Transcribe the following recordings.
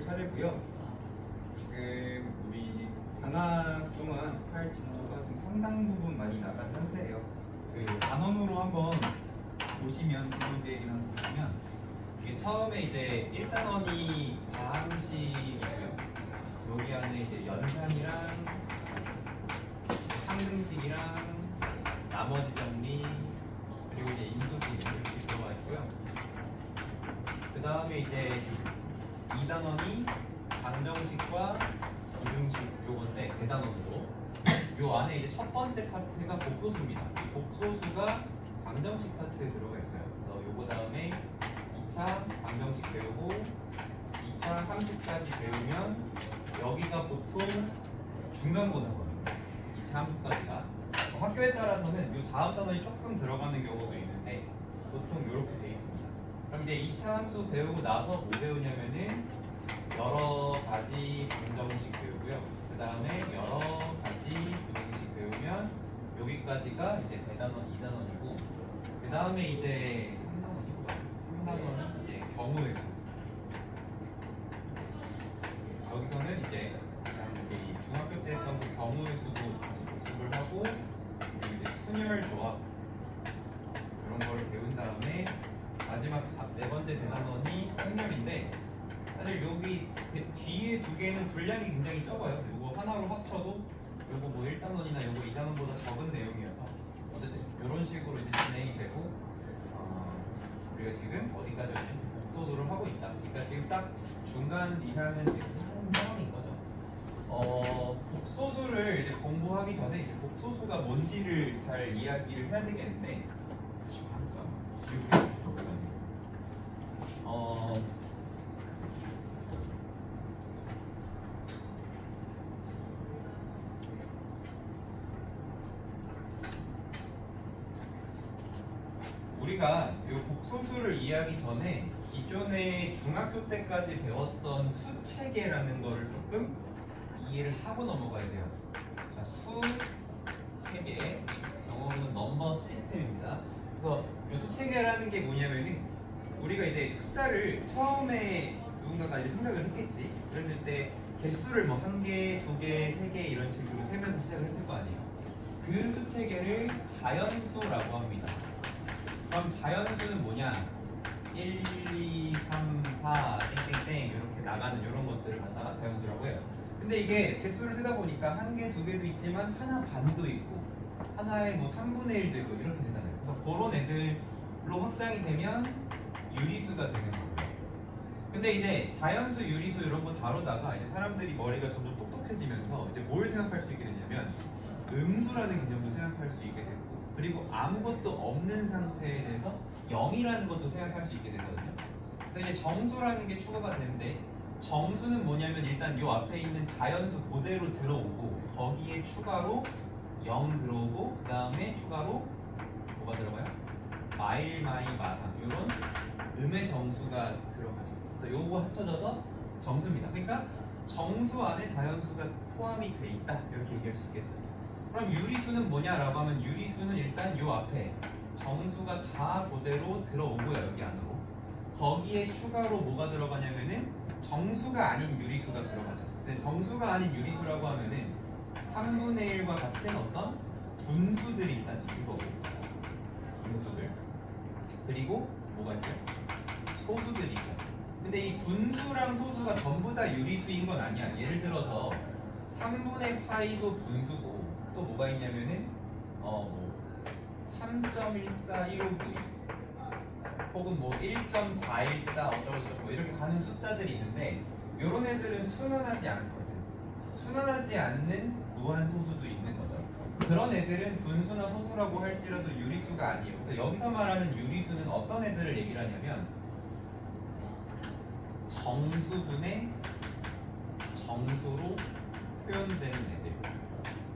차례고요. 지금 우리 방학 동안 할 진도가 좀 상당 부분 많이 나간 상태예요. 그 단원으로 한번 보시면 진도 계획이나 보시면 이게 처음에 이제 1단원이 다항식이고요. 여기 안에 이제 연산이랑 상등식이랑 나머지 정리 그리고 이제 인수식 이렇게 들어가 있고요. 그 다음에 이제 2단원이 방정식과 이등식 요건데 대단원으로 요 안에 이제 첫 번째 파트가 복소수입니다. 이 복소수가 방정식 파트에 들어가 있어요. 그래서 요거 다음에 2차 방정식 배우고 2차 함수까지 배우면 여기가 보통 중간고사거든요. 2차 함수까지가 학교에 따라서는 요 다음 단원이 조금 들어가는 경우도 있는데 보통 이렇게 돼 있습니다. 그럼 이제 2차 함수 배우고 나서 뭐 배우냐면은 여러 가지 방정식 배우고요. 그 다음에 여러 가지 부등식 배우면 여기까지가 이제 대단원 2단원이고 그 다음에 이제 3단원이 이제 경우의 수. 여기서는 이제 우리 중학교 때 했던 그 경우의 수도 다시 복습을 하고 그리고 이제 순열 조합 그런 거를 배운 다음에 마지막 네 번째 대단원이 확률인데 사실 여기 뒤에 두 개는 분량이 굉장히 적어요. 이거 하나로 합쳐도 요거 뭐 1단원이나 요거 2단원보다 적은 내용이어서 어쨌든 이런 식으로 이제 진행이 되고 우리가 지금 어디까지 왔냐면 복소수를 하고 있다. 그러니까 지금 딱 중간 이상은 지금 하는 상황인 거죠. 복소수를 이제 공부하기 전에 이제 복소수가 뭔지를 잘 이야기를 해야 되겠는데 우리가 이 복소수를 이해하기 전에 기존에 중학교 때까지 배웠던 수체계라는 거를 조금 이해를 하고 넘어가야 돼요. 자, 수체계, 영어로는 넘버 시스템입니다. 그래서 이 수체계라는 게 뭐냐면은 우리가 이제 숫자를 처음에 누군가가 이제 생각을 했겠지. 그랬을 때 개수를 뭐 1개, 2개, 3개 이런 식으로 세면서 시작을 했을 거 아니에요. 그 수체계를 자연수라고 합니다. 그럼 자연수는 뭐냐? 1, 2, 3, 4, 땡땡땡 이렇게 나가는 이런 것들을 갖다가 자연수라고 해요. 근데 이게 개수를 세다 보니까 1개, 2개도 있지만 하나 반도 있고 하나에 뭐 3분의 1도 있고 이렇게 되잖아요. 그래서 그런 애들로 확장이 되면 유리수가 되는 거예요. 근데 이제 자연수, 유리수 이런 거 다루다가 이제 사람들이 머리가 점점 똑똑해지면서 이제 뭘 생각할 수 있게 되냐면 음수라는 개념도 생각할 수 있게 되고 그리고 아무것도 없는 상태에 대해서 0이라는 것도 생각할 수 있게 되거든요. 그래서 이제 정수라는 게 추가가 되는데 정수는 뭐냐면 일단 요 앞에 있는 자연수 그대로 들어오고 거기에 추가로 0 들어오고 그 다음에 추가로 뭐가 들어가요? 마일, 마이, 마상 이런 음의 정수가 들어가죠. 그래서 요거 합쳐져서 정수입니다. 그러니까 정수 안에 자연수가 포함이 돼 있다 이렇게 얘기할 수 있겠죠. 그럼 유리수는 뭐냐라고 하면 유리수는 일단 요 앞에 정수가 다 그대로 들어오고요. 여기 안으로 거기에 추가로 뭐가 들어가냐면은 정수가 아닌 유리수가 들어가죠. 근데 정수가 아닌 유리수라고 하면은 3분의 1과 같은 어떤 분수들이 일단 있을 거고 분수들 그리고 뭐가 있어요? 소수들이 있죠. 근데 이 분수랑 소수가 전부 다 유리수인 건 아니야. 예를 들어서 3분의 파이도 분수고 또 뭐가 있냐면은 뭐 3.14159 혹은 뭐 1.414 어쩌고저쩌고 이렇게 가는 숫자들이 있는데 요런 애들은 순환하지 않거든. 순환하지 않는 무한소수도 있는 거죠. 그런 애들은 분수나 소수라고 할지라도 유리수가 아니에요. 그래서 여기서 말하는 유리수는 어떤 애들을 얘기를 하냐면 정수분의 정수로 표현되는 애들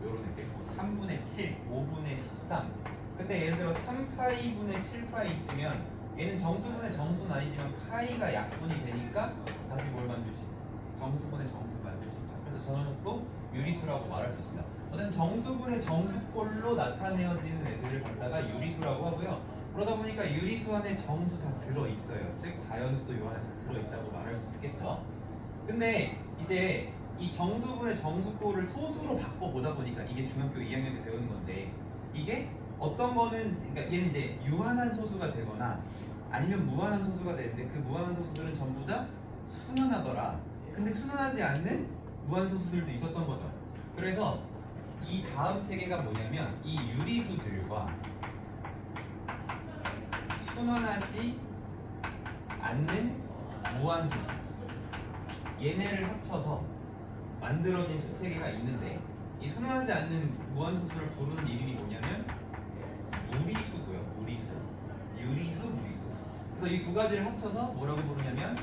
요런 애들 뭐 3분의 7, 5분의 13 근데 예를 들어 3파이분의 7파이 있으면 얘는 정수분의 정수는 아니지만 파이가 약분이 되니까 다시 뭘 만들 수 있어? 정수분의 정수 만들 수 있죠. 그래서 저는 또 유리수라고 말할 수 있습니다. 어쨌든 정수분의 정수꼴로 나타내어지는 애들을 갖다가 유리수라고 하고요. 그러다 보니까 유리수 안에 정수 다 들어있어요. 즉 자연수도 요 안에 다 들어있다고 말할 수 있겠죠. 근데 이제 이 정수분의 정수꼴을 소수로 바꿔보다 보니까 이게 중학교 2학년 때 배우는 건데 이게 어떤 거는 그러니까 얘는 이제 유한한 소수가 되거나 아니면 무한한 소수가 되는데 그 무한한 소수들은 전부 다 순환하더라. 근데 순환하지 않는 무한 소수들도 있었던 거죠. 그래서 이 다음 체계가 뭐냐면 이 유리수들과 순환하지 않는 무한 소수 얘네를 합쳐서 만들어진 수체계가 있는데 이 순환하지 않는 무한 소수를 부르는 이름이 뭐냐면 무리수고요. 무리수, 유리수, 무리수. 그래서 이 두 가지를 합쳐서 뭐라고 부르냐면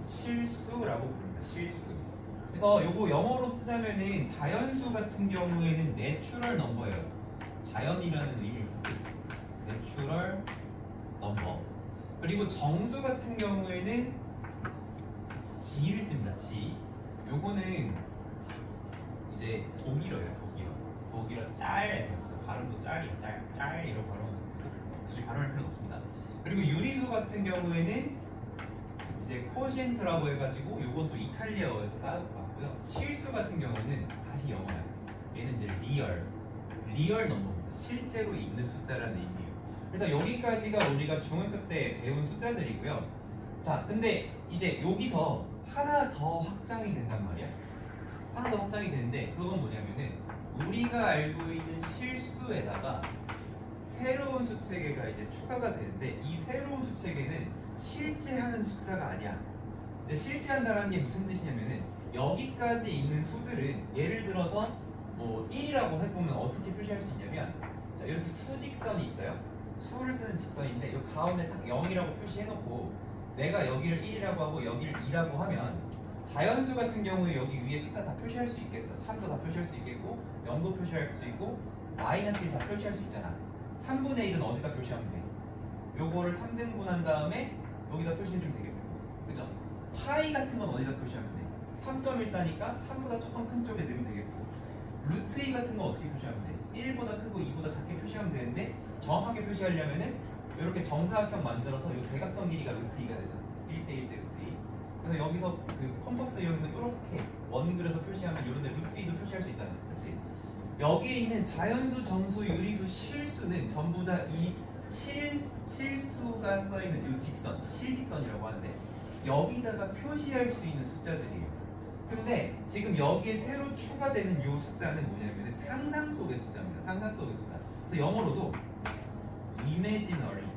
실수라고 부릅니다. 실수. 그래서 요거 영어로 쓰자면은 자연수 같은 경우에는 내추럴 넘버예요. 자연이라는 의미를 갖고 있죠. 내추럴 넘버. 그리고 정수 같은 경우에는 G를 씁니다. G. 요거는 이제 독일어예요. 독일어 짤에서 썼어요. 발음도 짤이에요. 짤이라고 굳이 발음할 필요는 없습니다. 그리고 유리수 같은 경우에는 이제 코시엔트라고 해가지고 요건 또 이탈리아어에서 따왔고요. 실수 같은 경우는 다시 영어예요. 얘는 이제 리얼 넘버입니다. 실제로 있는 숫자라는 의미예요. 그래서 여기까지가 우리가 중학교 때 배운 숫자들이고요. 자, 근데 이제 여기서 하나 더 확장이 된단 말이야. 하나 더 확장이 되는데 그건 뭐냐면은 우리가 알고 있는 실수에다가 새로운 수체계가 이제 추가가 되는데 이 새로운 수체계는 실제 하는 숫자가 아니야. 근데 실제 한다는 게 무슨 뜻이냐면은 여기까지 있는 수들은 예를 들어서 뭐 1이라고 해보면 어떻게 표시할 수 있냐면 자, 이렇게 수직선이 있어요. 수를 쓰는 직선인데 이 가운데 딱 0이라고 표시해놓고 내가 여기를 1이라고 하고 여기를 2라고 하면 자연수 같은 경우에 여기 위에 숫자 다 표시할 수 있겠죠. 3도 다 표시할 수 있겠고 0도 표시할 수 있고 마이너스 1 다 표시할 수 있잖아. 3분의 1은 어디다 표시하면 돼? 요거를 3등분 한 다음에 여기다 표시해주면 되겠고 그죠? 파이 같은 건 어디다 표시하면 돼? 3.14니까 3보다 조금 큰 쪽에 넣으면 되겠고 루트 2 같은 건 어떻게 표시하면 돼? 1보다 크고 2보다 작게 표시하면 되는데 정확하게 표시하려면은 이렇게 정사각형 만들어서 이 대각선 길이가 루트 2가 되잖아. 1대 1대 루트 2. 그래서 여기서 그 컴퍼스 이용해서 이렇게 원 그려서 표시하면 이런데 루트 2도 표시할 수 있잖아. 그렇지? 여기에 있는 자연수, 정수, 유리수, 실수는 전부 다 이 실수가 써있는 이 직선, 실직선이라고 하는데 여기다가 표시할 수 있는 숫자들이에요. 근데 지금 여기에 새로 추가되는 이 숫자는 뭐냐면 상상 속의 숫자입니다. 상상 속의 숫자. 그래서 영어로도 imaginary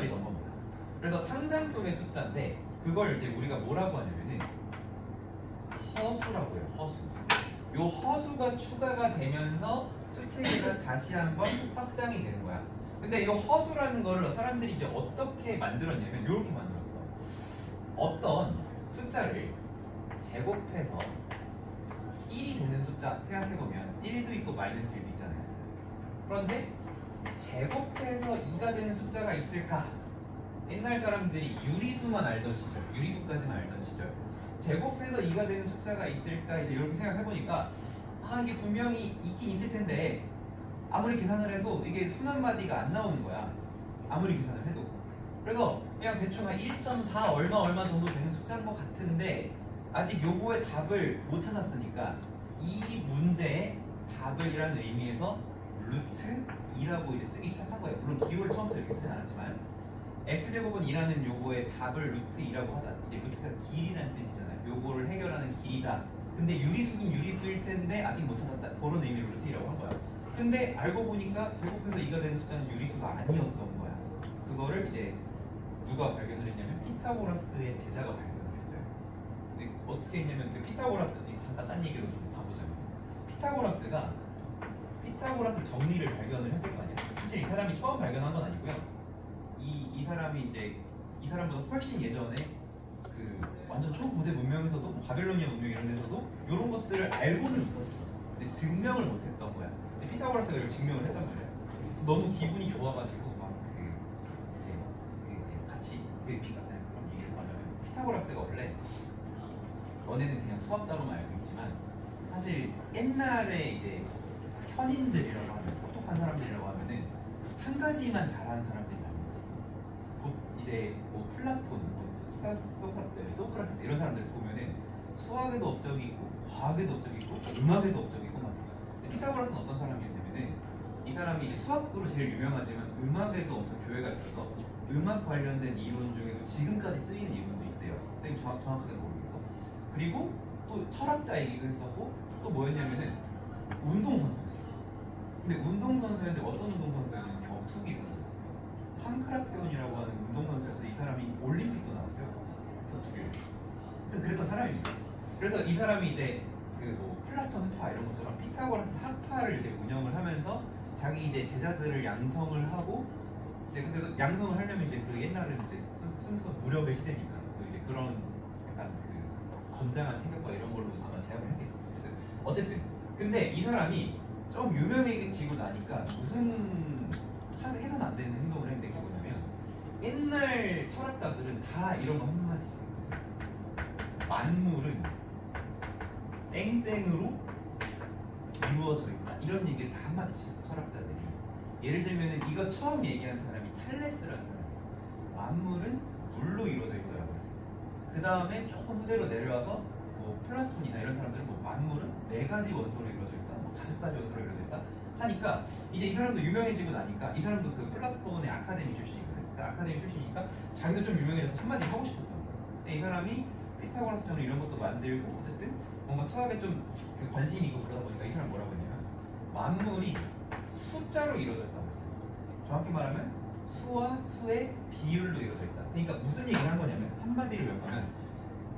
넘버입니다. 그래서 상상 속의 숫자인데 그걸 이제 우리가 뭐라고 하냐면은 허수라고 해요. 허수. 요 허수가 추가가 되면서 수체계가 다시 한번 확장이 되는 거야. 근데 이 허수라는 거를 사람들이 이제 어떻게 만들었냐면 이렇게 만들었어. 어떤 숫자를 제곱해서 1이 되는 숫자 생각해보면 1도 있고 마이너스 1도 있잖아요. 그런데 제곱해서 2가 되는 숫자가 있을까? 옛날 사람들이 유리수만 알던 시절, 유리수까지만 알던 시절 제곱해서 2가 되는 숫자가 있을까? 이제 이렇게 생각해보니까 아 이게 분명히 있긴 있을 텐데 아무리 계산을 해도 이게 순환마디가 안 나오는 거야. 아무리 계산을 해도. 그래서 그냥 대충 한 1.4 얼마 정도 되는 숫자인 것 같은데 아직 요거의 답을 못 찾았으니까 이 문제의 답을이라는 의미에서 루트 2라고 이제 쓰기 시작한 거예요. 물론 기호를 처음부터 이렇게 쓰진 않았지만 x제곱은 2라는 요거의 답을 루트 2라고 하자. 이제 루트가 길이라는 뜻이잖아요. 요거를 해결하는 길이다. 근데 유리수는 유리수일 텐데 아직 못 찾았다. 그런 의미로 루트 2라고 한 거야. 근데 알고 보니까 제곱해서 2가 되는 숫자는 유리수가 아니었던 거야. 그거를 이제 누가 발견을 했냐면 피타고라스의 제자가 발견을 했어요. 근데 어떻게 했냐면 그 피타고라스 잠깐 딴 얘기로 좀 가보자면 피타고라스 정리를 발견을 했을 거 아니야. 사실 이 사람이 처음 발견한 건 아니고요. 이 사람이 이제 이 사람보다 훨씬 예전에 그 완전 초고대 문명에서도 뭐 바벨로니아 문명 이런 데서도 이런 것들을 알고는 있었어. 근데 증명을 못했던 거야. 근데 피타고라스가 이걸 증명을 했단 말이야. 그래서 너무 기분이 좋아가지고 막 같이 그런 얘기를 하자면 피타고라스가 원래 너네는 그냥 수학자로만 알고 있지만 사실 옛날에 이제 현인들이라고 하면 똑똑한 사람들이라고 하면은 한 가지만 잘하는 사람들이 많이 있어. 이제 이제 뭐 플라톤, 소크라테스 이런 사람들 보면은 수학에도 업적이 있고 과학에도 업적이 있고 음악에도 업적이 있고 막. 피타고라스는 어떤 사람이었냐면은 이 사람이 이제 수학으로 제일 유명하지만 음악에도 엄청 교회가 있어서 음악 관련된 이론 중에도 지금까지 쓰이는 이론도 있대요. 근데 정확하게 모르겠어. 그리고 또 철학자이기도 했었고 또 뭐였냐면은 운동선수였어요. 근데 운동선수였는데 어떤 운동선수였냐면 격투기 선수였어요. 판크라테온이라고 하는 운동선수여서 이 사람이 올림픽도 나왔어요. 격투기로. 그랬던 사람입니다. 그래서 이 사람이 이제 그 뭐 플라톤 학파 이런 것처럼 피타고라스 학파를 이제 운영을 하면서 자기 이제 제자들을 양성을 하고 이제 근데 양성을 하려면 이제 그 옛날은 이제 순수 무력의 시대니까 또 이제 그런 약간 그 건장한 체격과 이런 걸로 아마 제압을 했겠죠. 어쨌든 근데 이 사람이 좀 유명해지고 나니까 무슨 해서는 안 되는 행동을 했는데 그게 뭐냐면 옛날 철학자들은 다 이런 거 한마디 있어요. 만물은 땡땡으로 이루어져 있다. 이런 얘기를 다 한마디씩 했어 철학자들이. 예를 들면은 이거 처음 얘기한 사람이 탈레스라는 사람이에요. 만물은 물로 이루어져 있다라고 했어요. 그 다음에 조금 후대로 내려와서 뭐 플라톤이나 이런 사람들은 뭐 만물은 4가지 원소로 이루어져 있다, 뭐 5가지 원소로 이루어져 있다 하니까 이제 이 사람도 유명해지고 나니까 이 사람도 그 플라톤의 아카데미 출신이거든. 그 아카데미 출신이니까 자기도 좀 유명해져서 한마디 하고 싶었던 거야. 근데 이 사람이 피타고라스처럼 이런 것도 만들고 어쨌든 뭔가 수학에 좀 그 관심이 있고 그러다 보니까 이 사람 뭐라고 했냐면 만물이 숫자로 이루어졌다고 했어요. 정확히 말하면 수와 수의 비율로 이루어져 있다. 그러니까 무슨 얘기를 한 거냐면 한마디로 요약하면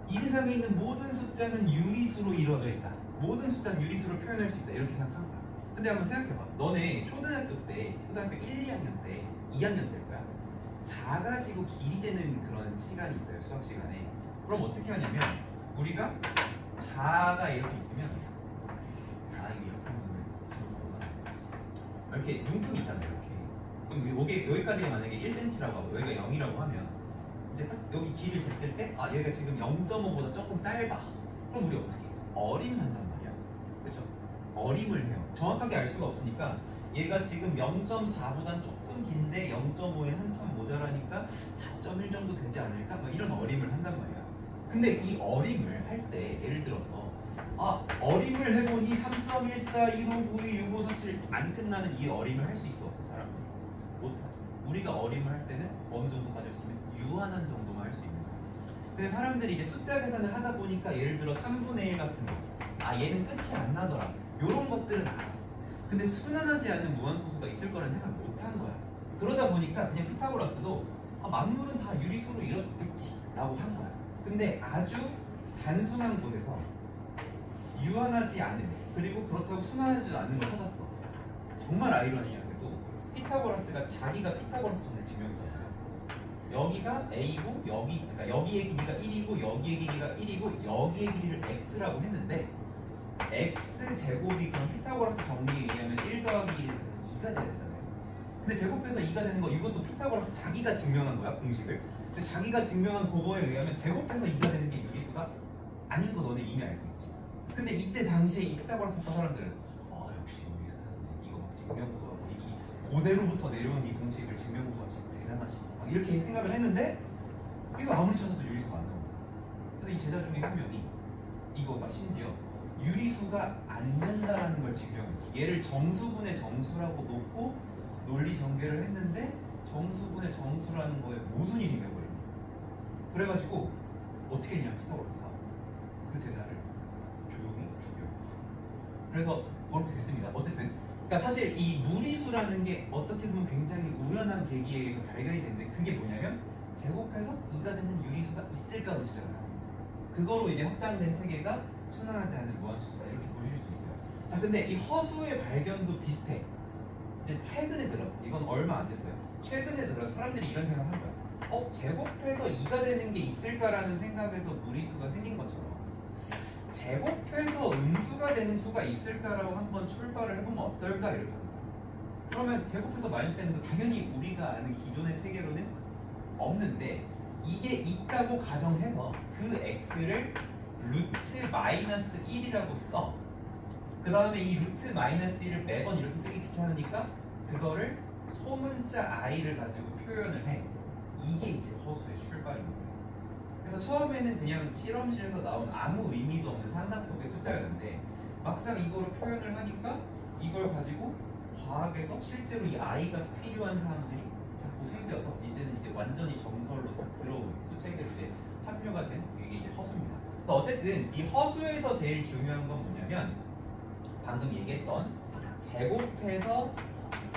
이 세상에 있는 모든 숫자는 유리수로 이루어져 있다. 모든 숫자는 유리수로 표현할 수 있다. 이렇게 생각한 거야. 근데 한번 생각해봐. 너네 초등학교 1, 2학년 때, 2학년 때일 거야. 작아지고 길이 재는 그런 시간이 있어요. 수학 시간에. 그럼 어떻게 하냐면 우리가 자가 이렇게 있으면 이거 이렇게 하면 이렇게 눈금 있잖아요. 이렇게. 그럼 여기까지가 만약에 1cm라고 하고 여기가 0이라고 하면 이제 딱 여기 길이를 쟀을 때 얘가 지금 0.5보다 조금 짧아. 그럼 우리 어떻게 해요? 어림한단 말이야. 그렇죠? 어림을 해요. 정확하게 알 수가 없으니까 얘가 지금 0.4보단 조금 긴데 0.5에 한참 모자라니까 4.1 정도 되지 않을까? 뭐 이런 어림을 한단 말이야. 근데 이 어림을 할 때 예를 들어서 어림을 해보니 3.14, 15, 92, 65, 47 안 끝나는 이 어림을 할 수 있어 없어 사람들이? 못하죠. 우리가 어림을 할 때는 어느 정도까지 할 수 있는 유한한 정도만 할 수 있는 거야. 근데 사람들이 이제 숫자 계산을 하다 보니까 예를 들어 3분의 1 같은 거 얘는 끝이 안 나더라 이런 것들은 알았어. 근데 순환하지 않는 무한소수가 있을 거라는 생각을 못 한 거야. 그러다 보니까 그냥 피타고라스도 만물은 다 유리수로 이루어졌겠지 라고 한 거야. 근데 아주 단순한 곳에서 유한하지 않은 그리고 그렇다고 순환하지 않는 걸 찾았어. 정말 아이러니하게도 피타고라스가 자기가 피타고라스전을 증명했잖아요. 여기가 A고 그러니까 여기의 길이가 1이고 여기의 길이가 1이고 여기의 길이를 X라고 했는데 X 제곱이 그럼 피타고라스 정리에 의하면 1 더하기 1이 돼서 2가 돼야 되잖아요. 근데 제곱해서 2가 되는 거 이것도 피타고라스 자기가 증명한 거야 공식을. 근데 자기가 증명한 그거에 의하면 제곱해서 2가 되는 게 유리수가 아닌 거 너네 이미 알고 있지. 근데 이때 당시에 이 피타고라스 했던 사람들은 역시 우리 선생님 이거 막 증명도하고 이 고대로부터 내려온 이 공식을 증명도가 진짜 대단하시다 막 이렇게 생각을 했는데 이거 아무리 찾아도 유리수가 안 나오는 거야. 그래서 이 제자 중에 한 명이 이거가 심지어 유리수가 안 된다라는 걸 증명했어. 얘를 정수분의 정수라고 놓고 논리 전개를 했는데 정수분의 정수라는 거에 모순이 생겨버린 거야. 그래가지고 어떻게 했냐 피타고라스가 그 제자를 조용히 죽여. 그래서 그렇게 됐습니다. 어쨌든 그러니까 사실 이 무리수라는 게 어떻게 보면 굉장히 우연한 계기에 의해서 발견이 됐는데 그게 뭐냐면 제곱해서 2가 되는 유리수가 있을까로 시작을 합니다. 그거로 이제 확장된 체계가 순환하지 않는 무한소수다 이렇게 보실 수 있어요. 자 근데 이 허수의 발견도 비슷해. 이제 최근에 들어서 이건 얼마 안 됐어요. 최근에 들어서 사람들이 이런 생각을 한 거야. 제곱해서 2가 되는 게 있을까라는 생각에서 무리수가 생긴 것처럼 제곱해서 음수가 되는 수가 있을까라고 한번 출발을 해보면 어떨까 이렇게 하는 거야. 그러면 제곱해서 마이너스 되는 거 당연히 우리가 아는 기존의 체계로는 없는데 이게 있다고 가정해서 그 x를 루트 마이너스 1이라고 써. 그 다음에 이 루트 마이너스 1을 매번 이렇게 쓰기 귀찮으니까 그거를 소문자 i를 가지고 표현을 해. 이게 이제 그래서 처음에는 그냥 실험실에서 나온 아무 의미도 없는 상상 속의 숫자였는데 막상 이거를 표현을 하니까 이걸 가지고 과학에서 실제로 이 i가 필요한 사람들이 자꾸 생겨서 이제는 이제 완전히 정설로 딱 들어온 수체계로 이제 합류가 된 이게 이제 허수입니다. 그래서 어쨌든 이 허수에서 제일 중요한 건 뭐냐면 방금 얘기했던 제곱해서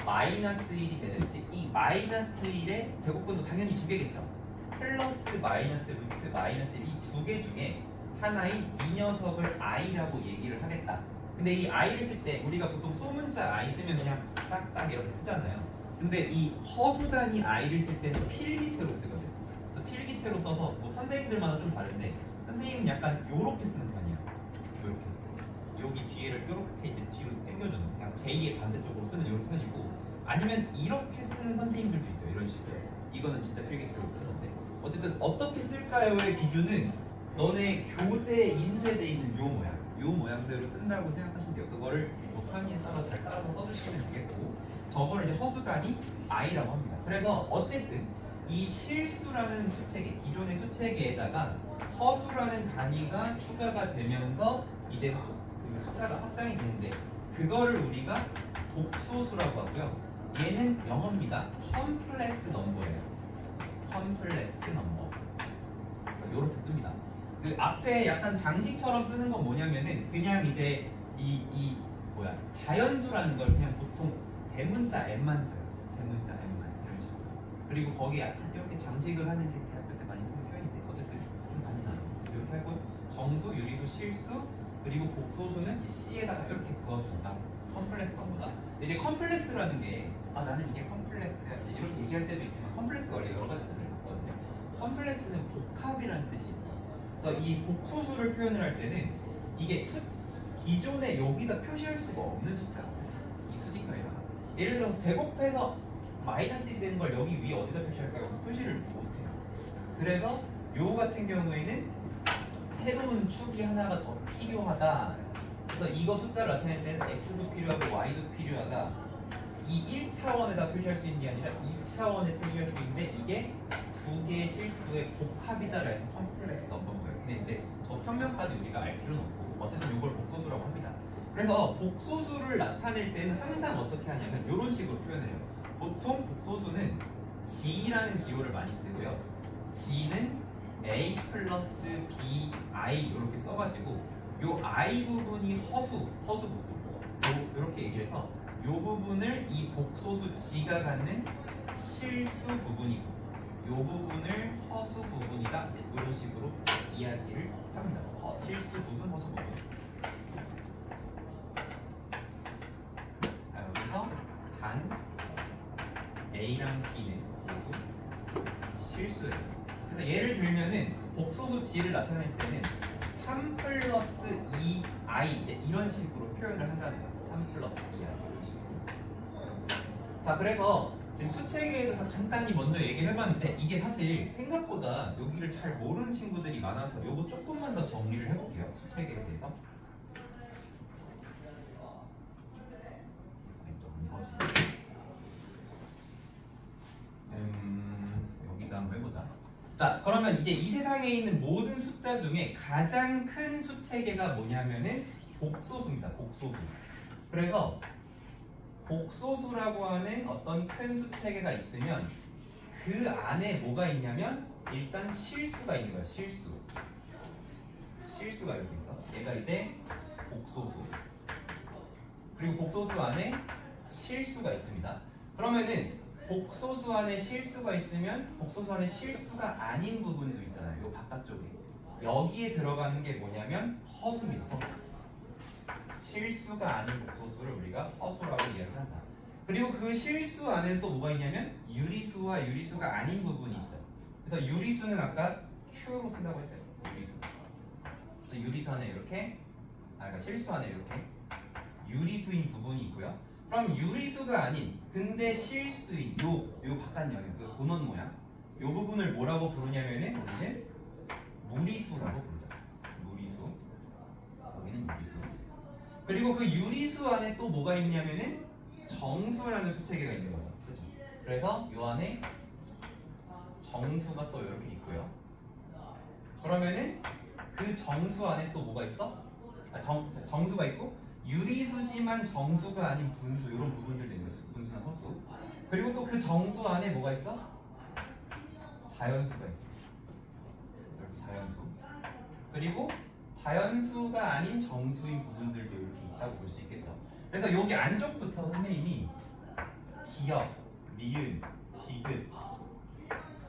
마이너스 1이 되는지 이 마이너스 1의 제곱근도 당연히 두 개겠죠. 플러스 마이너스 루트 마이너스 1 이 두 개 중에 하나인 이 녀석을 i라고 얘기를 하겠다. 근데 이 i를 쓸 때 우리가 보통 소문자 i 쓰면 그냥 딱딱 이렇게 쓰잖아요. 근데 이 허수단위 i를 쓸 때는 필기체로 쓰거든요. 그래서 필기체로 써서 뭐 선생님들마다 좀 다른데 선생님은 약간 요렇게 쓰는 편이에요. 요렇게 여기 뒤에를 요렇게 이제 뒤로 당겨주는 그냥 제2의 반대쪽으로 쓰는 이런 편이고 아니면 이렇게 쓰는 선생님들도 있어요. 이런 식으로 이거는 진짜 필기체로 쓰는데 어쨌든 어떻게 쓸까요의 기준은 너네 교재에 인쇄되어 있는 요 모양대로 쓴다고 생각하시면 돼요. 그거를 뭐 편의에 따라 잘 따라서 써주시면 되겠고 저거를 이제 허수단위 i라고 합니다. 그래서 어쨌든 이 실수라는 수체계, 기존의 수체계에다가 허수라는 단위가 추가가 되면서 이제 그 숫자가 확장이 되는데 그거를 우리가 복소수라고 하고요. 얘는 영어입니다. 컴플렉스 넘버예요. 컴플렉스 넘버. 그래서 이렇게 씁니다. 그 앞에 약간 장식처럼 쓰는 건 뭐냐면은 그냥 이제 이 뭐야 자연수라는 걸 그냥 보통 대문자 m만 써요. 대문자 m만 이런 식으로. 그리고 거기에 약간 이렇게 장식을 하는 게 대학교 때 많이 쓰는 표현인데 어쨌든 좀 간단하죠. 이렇게 하고 정수, 유리수, 실수 그리고 복소수는 이 C에다가 이렇게 그어준다. 컴플렉스 넘버다. 이제 컴플렉스라는 게 나는 이게 컴플렉스야 이렇게 얘기할 때도 있지만 컴플렉스가 원래 여러 가지 뜻을 갖거든요. 컴플렉스는 복합이라는 뜻이 있어요. 그래서 이 복소수를 표현을 할 때는 이게 기존에 여기다 표시할 수가 없는 숫자거든요. 이 수직선에다가 예를 들어서 제곱해서 마이너스 1이 되는 걸 여기 위에 어디다 표시할까요? 표시를 못해요. 그래서 요 같은 경우에는 새로운 축이 하나가 더 필요하다. 그래서 이거 숫자를 나타낼 때는 x도 필요하고 y도 필요하다. 이 1차원에다 표시할 수 있는 게 아니라 2차원에 표시할 수 있는데 이게 두 개의 실수의 복합이다라 해서 컴플렉스 넘버인 거예요. 근데 이제 저 평면까지 우리가 알 필요는 없고 어쨌든 이걸 복소수라고 합니다. 그래서 복소수를 나타낼 때는 항상 어떻게 하냐면 이런 식으로 표현해요. 보통 복소수는 g라는 기호를 많이 쓰고요. g는 a 플러스 b i 이렇게 써가지고 요 i 부분이 허수 부분 이렇게 얘기를 해서 요 부분을 이 복소수 g가 갖는 실수 부분이고 요 부분을 허수 부분이다. 이런 식으로 이야기를 합니다. 실수 부분, 허수 부분. 자, 여기서 단 A랑 B는 모두 실수예요. 그래서 예를 들면은 복소수 g를 나타낼 때는 3 플러스 2i 이제 이런 식으로 표현을 한다는 거예요. 3 플러스 2i 이런 식으로. 자, 그래서 지금 수체계에 대해서 간단히 먼저 얘기를 해봤는데 이게 사실 생각보다 여기를 잘 모르는 친구들이 많아서 요거 조금만 더 정리를 해볼게요. 수체계에 대해서. 여기다 한번 해보자. 자, 그러면 이제 이 세상에 있는 모든 숫자 중에 가장 큰 수체계가 뭐냐면은 복소수입니다. 복소수. 그래서 복소수라고 하는 어떤 큰 수체계가 있으면 그 안에 뭐가 있냐면 일단 실수가 있는 거야. 실수가 여기 있어. 얘가 이제 복소수. 그리고 복소수 안에 실수가 있습니다. 그러면은 복소수 안에 실수가 있으면 복소수 안에 실수가 아닌 부분도 있잖아요. 요 바깥쪽에. 여기에 들어가는 게 뭐냐면 허수입니다. 허수. 실수가 아닌 복소수를 우리가 허수라고 이야기를 한다. 그리고 그 실수 안에는 또 뭐가 있냐면 유리수와 유리수가 아닌 부분이 있죠. 그래서 유리수는 아까 Q로 쓴다고 했어요. 유리수. 그래서 유리수 안에 이렇게 그러니까 실수 안에 이렇게 유리수인 부분이 있고요. 그럼 유리수가 아닌 근데 실수인 요 바깥 영역, 요 도넛 모양 요 부분을 뭐라고 부르냐면은 우리는 무리수라고 부르죠. 무리수. 여기는 무리수. 그리고 그 유리수 안에 또 뭐가 있냐면은 정수라는 수체계가 있는 거죠. 그렇죠? 그래서 요 안에 정수가 또 이렇게 있고요. 그러면은 그 정수 안에 또 뭐가 있어? 정수가 있고 유리수지만 정수가 아닌 분수 이런 부분들도 있는 거죠. 분수나 허수. 그리고 또 그 정수 안에 뭐가 있어? 자연수가 있어. 이렇게 자연수. 그리고 자연수가 아닌 정수인 부분들도 이렇게 있다고 볼 수 있겠죠. 그래서 여기 안쪽부터 선생님이 기역, 미음, 디귿,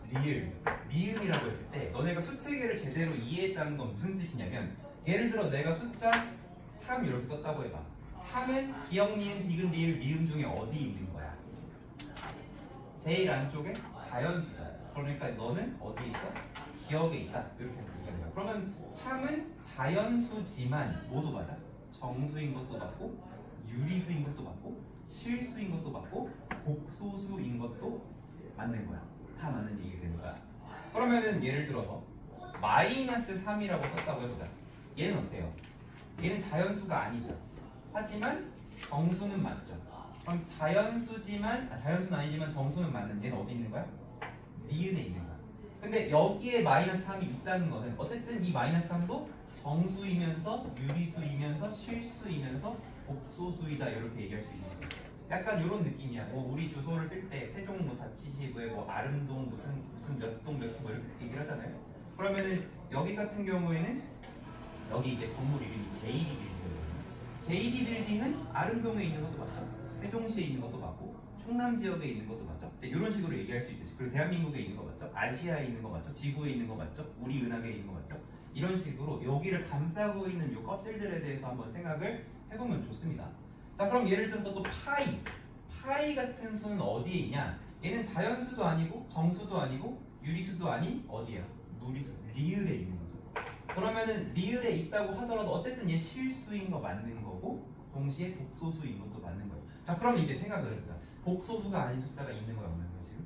리을, 미음이라고 했을 때 너네가 수체계를 제대로 이해했다는 건 무슨 뜻이냐면 예를 들어 내가 숫자 3 이렇게 썼다고 해봐. 3은 기역, 니은, 디귿, 리을, 미음 중에 어디 있는 거야? 제일 안쪽에 자연수잖아. 그러니까 너는 어디에 있어? 기역에 있다. 이렇게 얘기하는 거야. 그러면 3은 자연수지만 모두 맞아? 정수인 것도 맞고 유리수인 것도 맞고 실수인 것도 맞고 복소수인 것도 맞는 거야. 다 맞는 얘기가 되는 거야. 그러면은 예를 들어서 마이너스 3이라고 썼다고 해보자. 얘는 어때요? 얘는 자연수가 아니죠. 하지만 정수는 맞죠. 그럼 자연수는 아니지만 정수는 맞는 얘는 어디 있는 거야? 니은에 있는 거야. 근데 여기에 마이너스 3이 있다는 거는 어쨌든 이 마이너스 3도 정수이면서 유리수이면서 실수이면서 복소수이다 이렇게 얘기할 수 있는 거죠. 약간 이런 느낌이야. 뭐 우리 주소를 쓸 때 세종 뭐 자치시구에 뭐 아름동 무슨 몇 동 몇 동 뭐 이렇게 얘기를 하잖아요. 그러면은 여기 같은 경우에는 여기 이제 건물 이름이 JD 빌딩이거든요. JD 빌딩은 아름동에 있는 것도 맞죠. 세종시에 있는 것도 맞고 충남 지역에 있는 것도 맞죠. 이런 식으로 얘기할 수 있듯이. 그리고 대한민국에 있는 거 맞죠. 아시아에 있는 거 맞죠. 지구에 있는 거 맞죠. 우리 은하계에 있는 거 맞죠. 이런 식으로 여기를 감싸고 있는 요 껍질들에 대해서 한번 생각을 해보면 좋습니다. 자, 그럼 예를 들어서 또 파이 같은 수는 어디에 있냐? 얘는 자연수도 아니고 정수도 아니고 유리수도 아닌 어디야? 무리수, 리을에 있는 거죠. 그러면은 리을에 있다고 하더라도 어쨌든 얘 실수인 거 맞는 거고 동시에 복소수인 것도 맞는 거예요. 자, 그럼 이제 생각을 해보자. 복소수가 아닌 숫자가 있는 거야, 없는 거야 지금?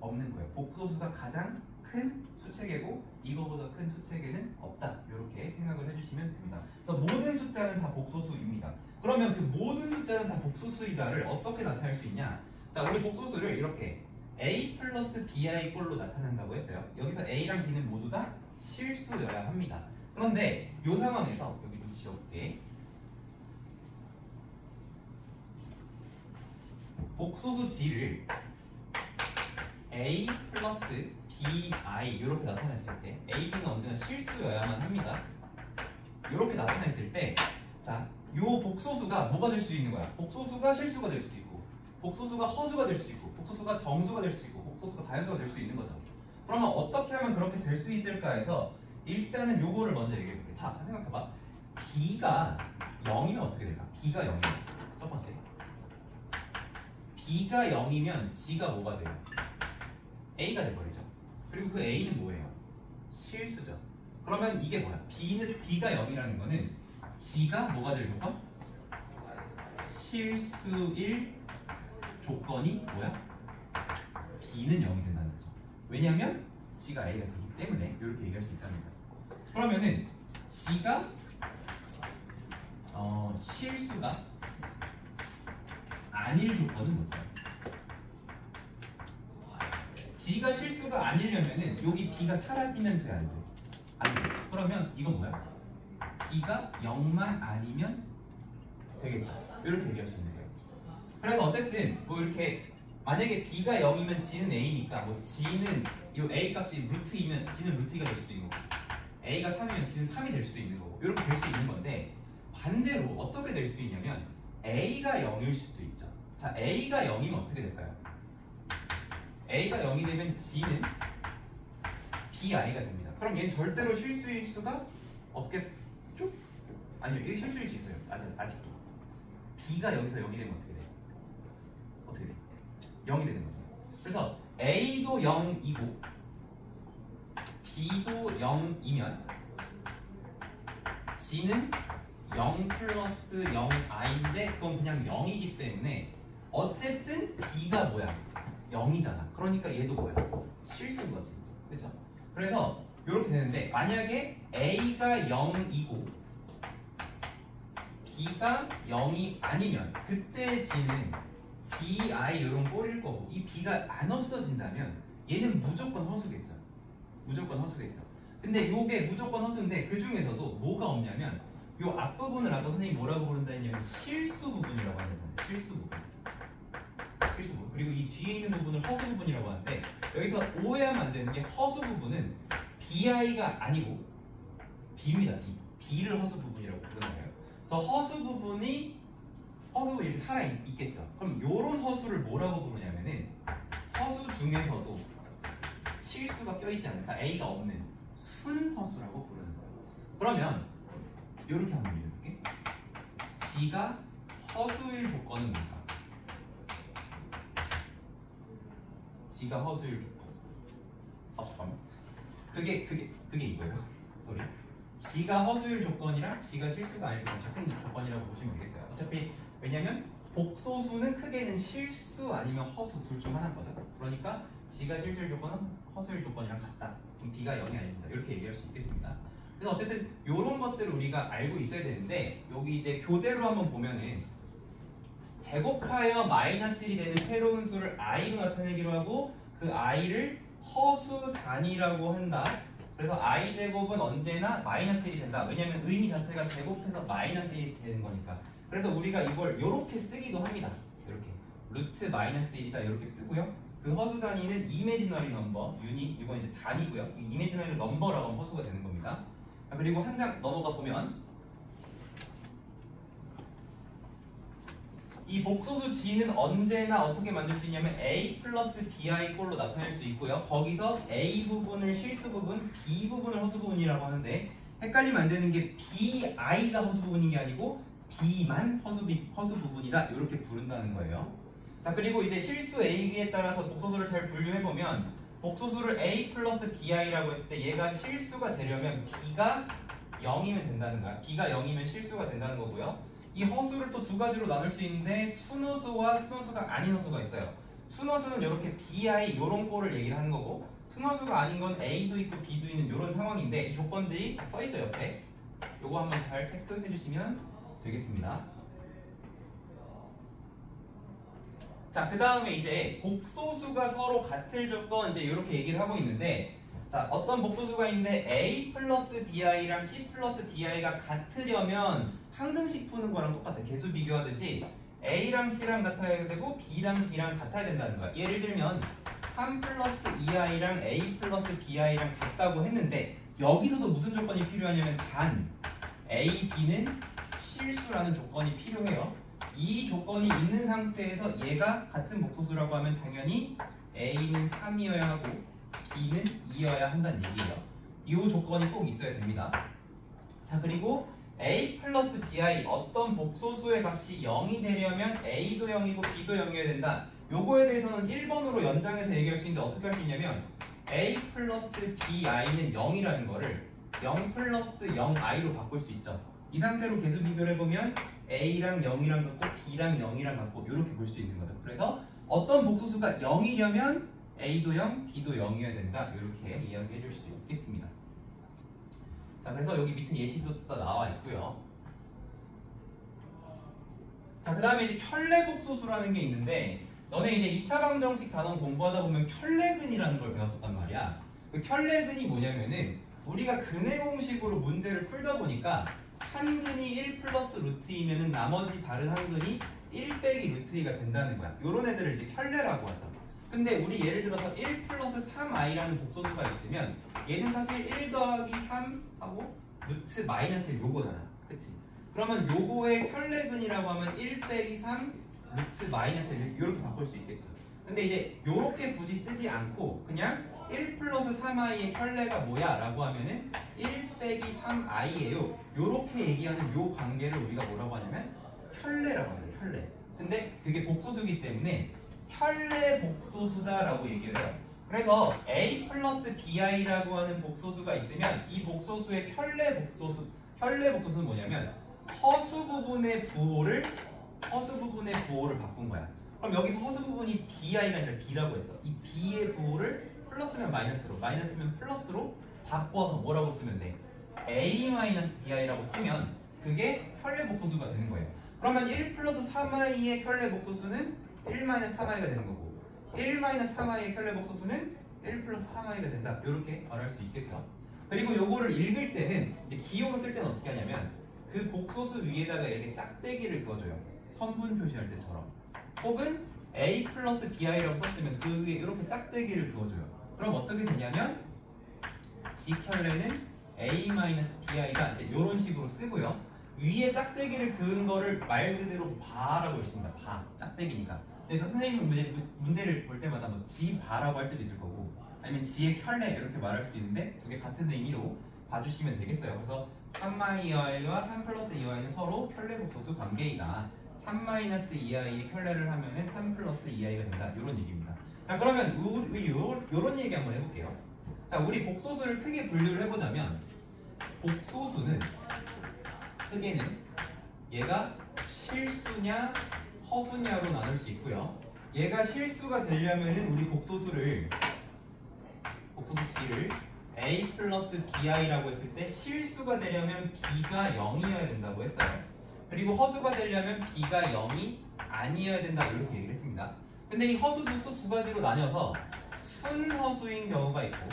없는 거예요. 복소수가 가장 큰 수체계고 이거보다 큰 수체계는 없다. 이렇게 생각을 해주시면 됩니다. 그래서 모든 숫자는 다 복소수입니다. 그러면 그 모든 숫자는 다 복소수이다를 어떻게 나타낼 수 있냐? 자, 우리 복소수를 이렇게 a 플러스 bi 꼴로 나타낸다고 했어요. 여기서 a랑 b는 모두 다 실수여야 합니다. 그런데 이 상황에서 여기 좀 지워볼게. 복소수 g를 a 플러스 bi 이렇게 나타냈을 때 a, b는 언제나 실수여야만 합니다. 이렇게 나타냈을 때 자, 요 복소수가 뭐가 될 수 있는 거야? 복소수가 실수가 될 수도 있고 복소수가 허수가 될 수도 있고 복소수가 정수가 될 수도 있고 복소수가 자연수가 될 수도 있는 거죠. 그러면 어떻게 하면 그렇게 될 수 있을까 해서 일단은 요거를 먼저 얘기해 볼게. 자, 생각해봐. b가 0이면 어떻게 될까? b가 0이면 첫 번째 b가 0이면 g가 뭐가 돼요? a가 돼버리죠. 그리고 그 a는 뭐예요? 실수죠. 그러면 이게 뭐야? b가 0이라는 거는 g가 뭐가 될 조건? 실수일 조건이 뭐야? b는 0이 된다는 거죠. 왜냐하면 g가 a가 되기 때문에 이렇게 얘기할 수 있다는 거예요. 그러면은 g가 실수가 아닐 조건은 뭘까요? g가 실수가 아니려면은 여기 b가 사라지면 돼, 안 돼? 안 돼. 그러면 이건 뭐야? b가 0만 아니면 되겠죠. 이렇게 얘기할 수 있는 거예요. 그래서 어쨌든 뭐 이렇게 만약에 b가 0이면 g는 a니까 뭐 g는 이 a 값이 루트이면 g는 루트 2가 될 수도 있는 거고 a가 3이면 g는 3이 될 수도 있는 거고 이렇게 될 수 있는 건데 반대로 어떻게 될 수도 있냐면 a가 0일 수도 있죠. 자, a가 0이면 어떻게 될까요? a가 0이 되면 g는 bi가 됩니다. 그럼 얘는 절대로 실수일 수가 없겠죠? 아니요, 얘 실수일 수 있어요. 아직도 b가 여기서 0이 되면 어떻게 돼요? 어떻게 돼요? 0이 되는 거죠. 그래서 a도 0이고 b도 0이면 g는 0 플러스 0i인데 그건 그냥 0이기 때문에 어쨌든 b가 뭐야? 0이잖아. 그러니까 얘도 뭐야? 실수인 거지. 그렇죠? 그래서 이렇게 되는데 만약에 a가 0이고 b가 0이 아니면 그때 g는 bi 이런 꼴일 거고 이 b가 안 없어진다면 얘는 무조건 허수겠죠. 무조건 허수겠죠. 근데 요게 무조건 허수인데 그 중에서도 뭐가 없냐면 요 앞부분을 아까 선생님이 뭐라고 부른다 했냐면 실수 부분이라고 하잖아요. 실수 부분. 실수 부분. 그리고 이 뒤에 있는 부분을 허수 부분이라고 하는데 여기서 오해하면 안 되는 게 허수 부분은 BI가 아니고 B입니다. B를 허수 부분이라고 부르는 거예요. 그래서 허수 부분이 이렇게 살아있겠죠. 그럼 요런 허수를 뭐라고 부르냐면은 허수 중에서도 실수가 껴있지 않은, 그러니까 A가 없는 순허수라고 부르는 거예요. 그러면 요렇게 한번 읽어볼게. G가 허수일 조건은 뭘까? G가 허수일 조건. 잠깐만. 그게 이거예요. 소리. G가 허수일 조건이랑 G가 실수가 아닐 때 같은 조건이라고 보시면 되겠어요. 어차피 왜냐면 복소수는 크게는 실수 아니면 허수 둘 중 하나인 거죠. 그러니까 G가 실수일 조건은 허수일 조건이랑 같다. 그럼 B가 0이 아닙니다. 이렇게 얘기할 수 있겠습니다. 그래서 어쨌든 이런 것들을 우리가 알고 있어야 되는데 여기 이제 교재로 한번 보면은 제곱하여 -1이 되는 새로운 수를 i로 나타내기로 하고 그 i를 허수 단위라고 한다. 그래서 i 제곱은 언제나 -1이 된다. 왜냐면 의미 자체가 제곱해서 -1이 되는 거니까. 그래서 우리가 이걸 이렇게 쓰기도 합니다. 이렇게 루트 -1이다 이렇게 쓰고요. 그 허수 단위는 이미지너리 넘버, 유닛, 이건 이제 단위고요. 이미지너리 넘버라고 하면 허수가 되는 겁니다. 그리고 한 장 넘어가 보면 이 복소수 G는 언제나 어떻게 만들 수 있냐면 A 플러스 BI 꼴로 나타낼 수 있고요. 거기서 A 부분을 실수 부분, B 부분을 허수 부분이라고 하는데 헷갈리면 안 되는 게 BI가 허수 부분인 게 아니고 B만 허수 부분이다 이렇게 부른다는 거예요. 자 그리고 이제 실수 A, B에 따라서 복소수를 잘 분류해보면 복소수를 A 플러스 BI라고 했을 때 얘가 실수가 되려면 B가 0이면 된다는 거야. B가 0이면 실수가 된다는 거고요. 이 허수를 또 두 가지로 나눌 수 있는데 순허수와 순허수가 아닌 허수가 있어요. 순허수는 이렇게 BI 이런 꼴을 얘기를 하는 거고 순허수가 아닌 건 A도 있고 B도 있는 이런 상황인데 이 조건들이 써있죠 옆에. 요거 한번 잘 체크해 주시면 되겠습니다. 자, 그 다음에 이제 복소수가 서로 같을 조건 이제 이렇게 얘기를 하고 있는데 자, 어떤 복소수가 있는데 A 플러스 BI랑 C 플러스 DI가 같으려면 항등식 푸는 거랑 똑같아. 개수 비교하듯이 A랑 C랑 같아야 되고 B랑 D랑 같아야 된다는 거야. 예를 들면 3 플러스 2i랑 A 플러스 BI랑 같다고 했는데 여기서도 무슨 조건이 필요하냐면 단 A, B는 실수라는 조건이 필요해요. 이 조건이 있는 상태에서 얘가 같은 복소수라고 하면 당연히 A는 3이어야 하고 B는 2여야 한다는 얘기예요. 이 조건이 꼭 있어야 됩니다. 자 그리고 A 플러스 BI 어떤 복소수의 값이 0이 되려면 A도 0이고 B도 0이어야 된다. 요거에 대해서는 1번으로 연장해서 얘기할 수 있는데 어떻게 할 수 있냐면 A 플러스 BI는 0이라는 거를 0 플러스 0i로 바꿀 수 있죠. 이 상태로 계수 비교를 해보면 A랑 0이랑 같고 B랑 0이랑 같고 이렇게 볼 수 있는 거죠. 그래서 어떤 복소수가 0이려면 A도 0, B도 0이어야 된다. 이렇게 이야기해 줄 수 있겠습니다. 자, 그래서 여기 밑에 예시도 또 나와 있고요. 자, 그 다음에 이제 켤레복소수라는 게 있는데 너네 이제 2차 방정식 단원 공부하다 보면 켤레근이라는 걸 배웠었단 말이야. 그 켤레근이 뭐냐면은 우리가 근해 공식으로 문제를 풀다 보니까 한 근이 1 플러스 루트이면은 나머지 다른 한 근이 1 빼기 루트 2가 된다는 거야. 요런 애들을 이제 켤레라고 하죠. 근데 우리 예를 들어서 1 플러스 3i라는 복소수가 있으면 얘는 사실 1 더하기 3 하고 루트 마이너스 1 요거잖아. 그치? 그러면 요거의 켤레근이라고 하면 1 빼기 3 루트 마이너스 1 이렇게 바꿀 수 있겠죠. 근데 이제 요렇게 굳이 쓰지 않고 그냥 1 플러스 3i의 켤레가 뭐야? 라고 하면은 1 빼기 3i예요. 요렇게 얘기하는 요 관계를 우리가 뭐라고 하냐면 켤레라고 합니다. 켤레. 근데 그게 복소수기 때문에 켤레 복소수다라고 얘기를 해요. 그래서 A 플러스 BI라고 하는 복소수가 있으면 이 복소수의 켤레 복소수는 뭐냐면 허수 부분의 부호를 바꾼 거야. 그럼 여기서 허수 부분이 BI가 아니라 B라고 했어. 이 B의 부호를 플러스면 마이너스로, 마이너스면 플러스로 바꿔서 뭐라고 쓰면 돼? A-BI라고 쓰면 그게 켤레 복소수가 되는 거예요. 그러면 1 플러스 3i의 켤레 복소수는 1-3i가 되는 거고 1-3i의 켤레 복소수는 1 플러스 3i가 된다. 이렇게 말할 수 있겠죠. 그리고 요거를 읽을 때는 이제 기호로 쓸 때는 어떻게 하냐면 그 복소수 위에다가 이렇게 짝대기를 그어줘요. 선분 표시할 때처럼. 혹은 a 플러스 bi라고 썼으면 그 위에 이렇게 짝대기를 그어줘요. 그럼 어떻게 되냐면 G켤레는 a 마이너스 bi가 이제 이런 식으로 쓰고요. 위에 짝대기를 그은 거를 말 그대로 바라고 있습니다. 바, 짝대기니까. 그래서 선생님은 문제를 볼 때마다 뭐 G 바라고 할 때도 있을 거고 아니면 G의 켤레 이렇게 말할 수도 있는데 두 개 같은 의미로 봐주시면 되겠어요. 그래서 3-2i와 3 플러스 2i는 서로 켤레 복소수 관계이다. 3-2i의 켤레를 하면은 3 플러스 2i가 된다. 이런 얘기입니다. 자, 그러면 우리 요런 얘기 한번 해볼게요. 자, 우리 복소수를 크게 분류를 해보자면 복소수는 크게는 얘가 실수냐 허수냐로 나눌 수 있고요. 얘가 실수가 되려면은 우리 복소수 G를 a 플러스 bi라고 했을 때 실수가 되려면 b가 0이어야 된다고 했어요. 그리고 허수가 되려면 b가 0이 아니어야 된다 이렇게 얘기를 했습니다. 근데 이 허수도 또 두 가지로 나뉘어서 순허수인 경우가 있고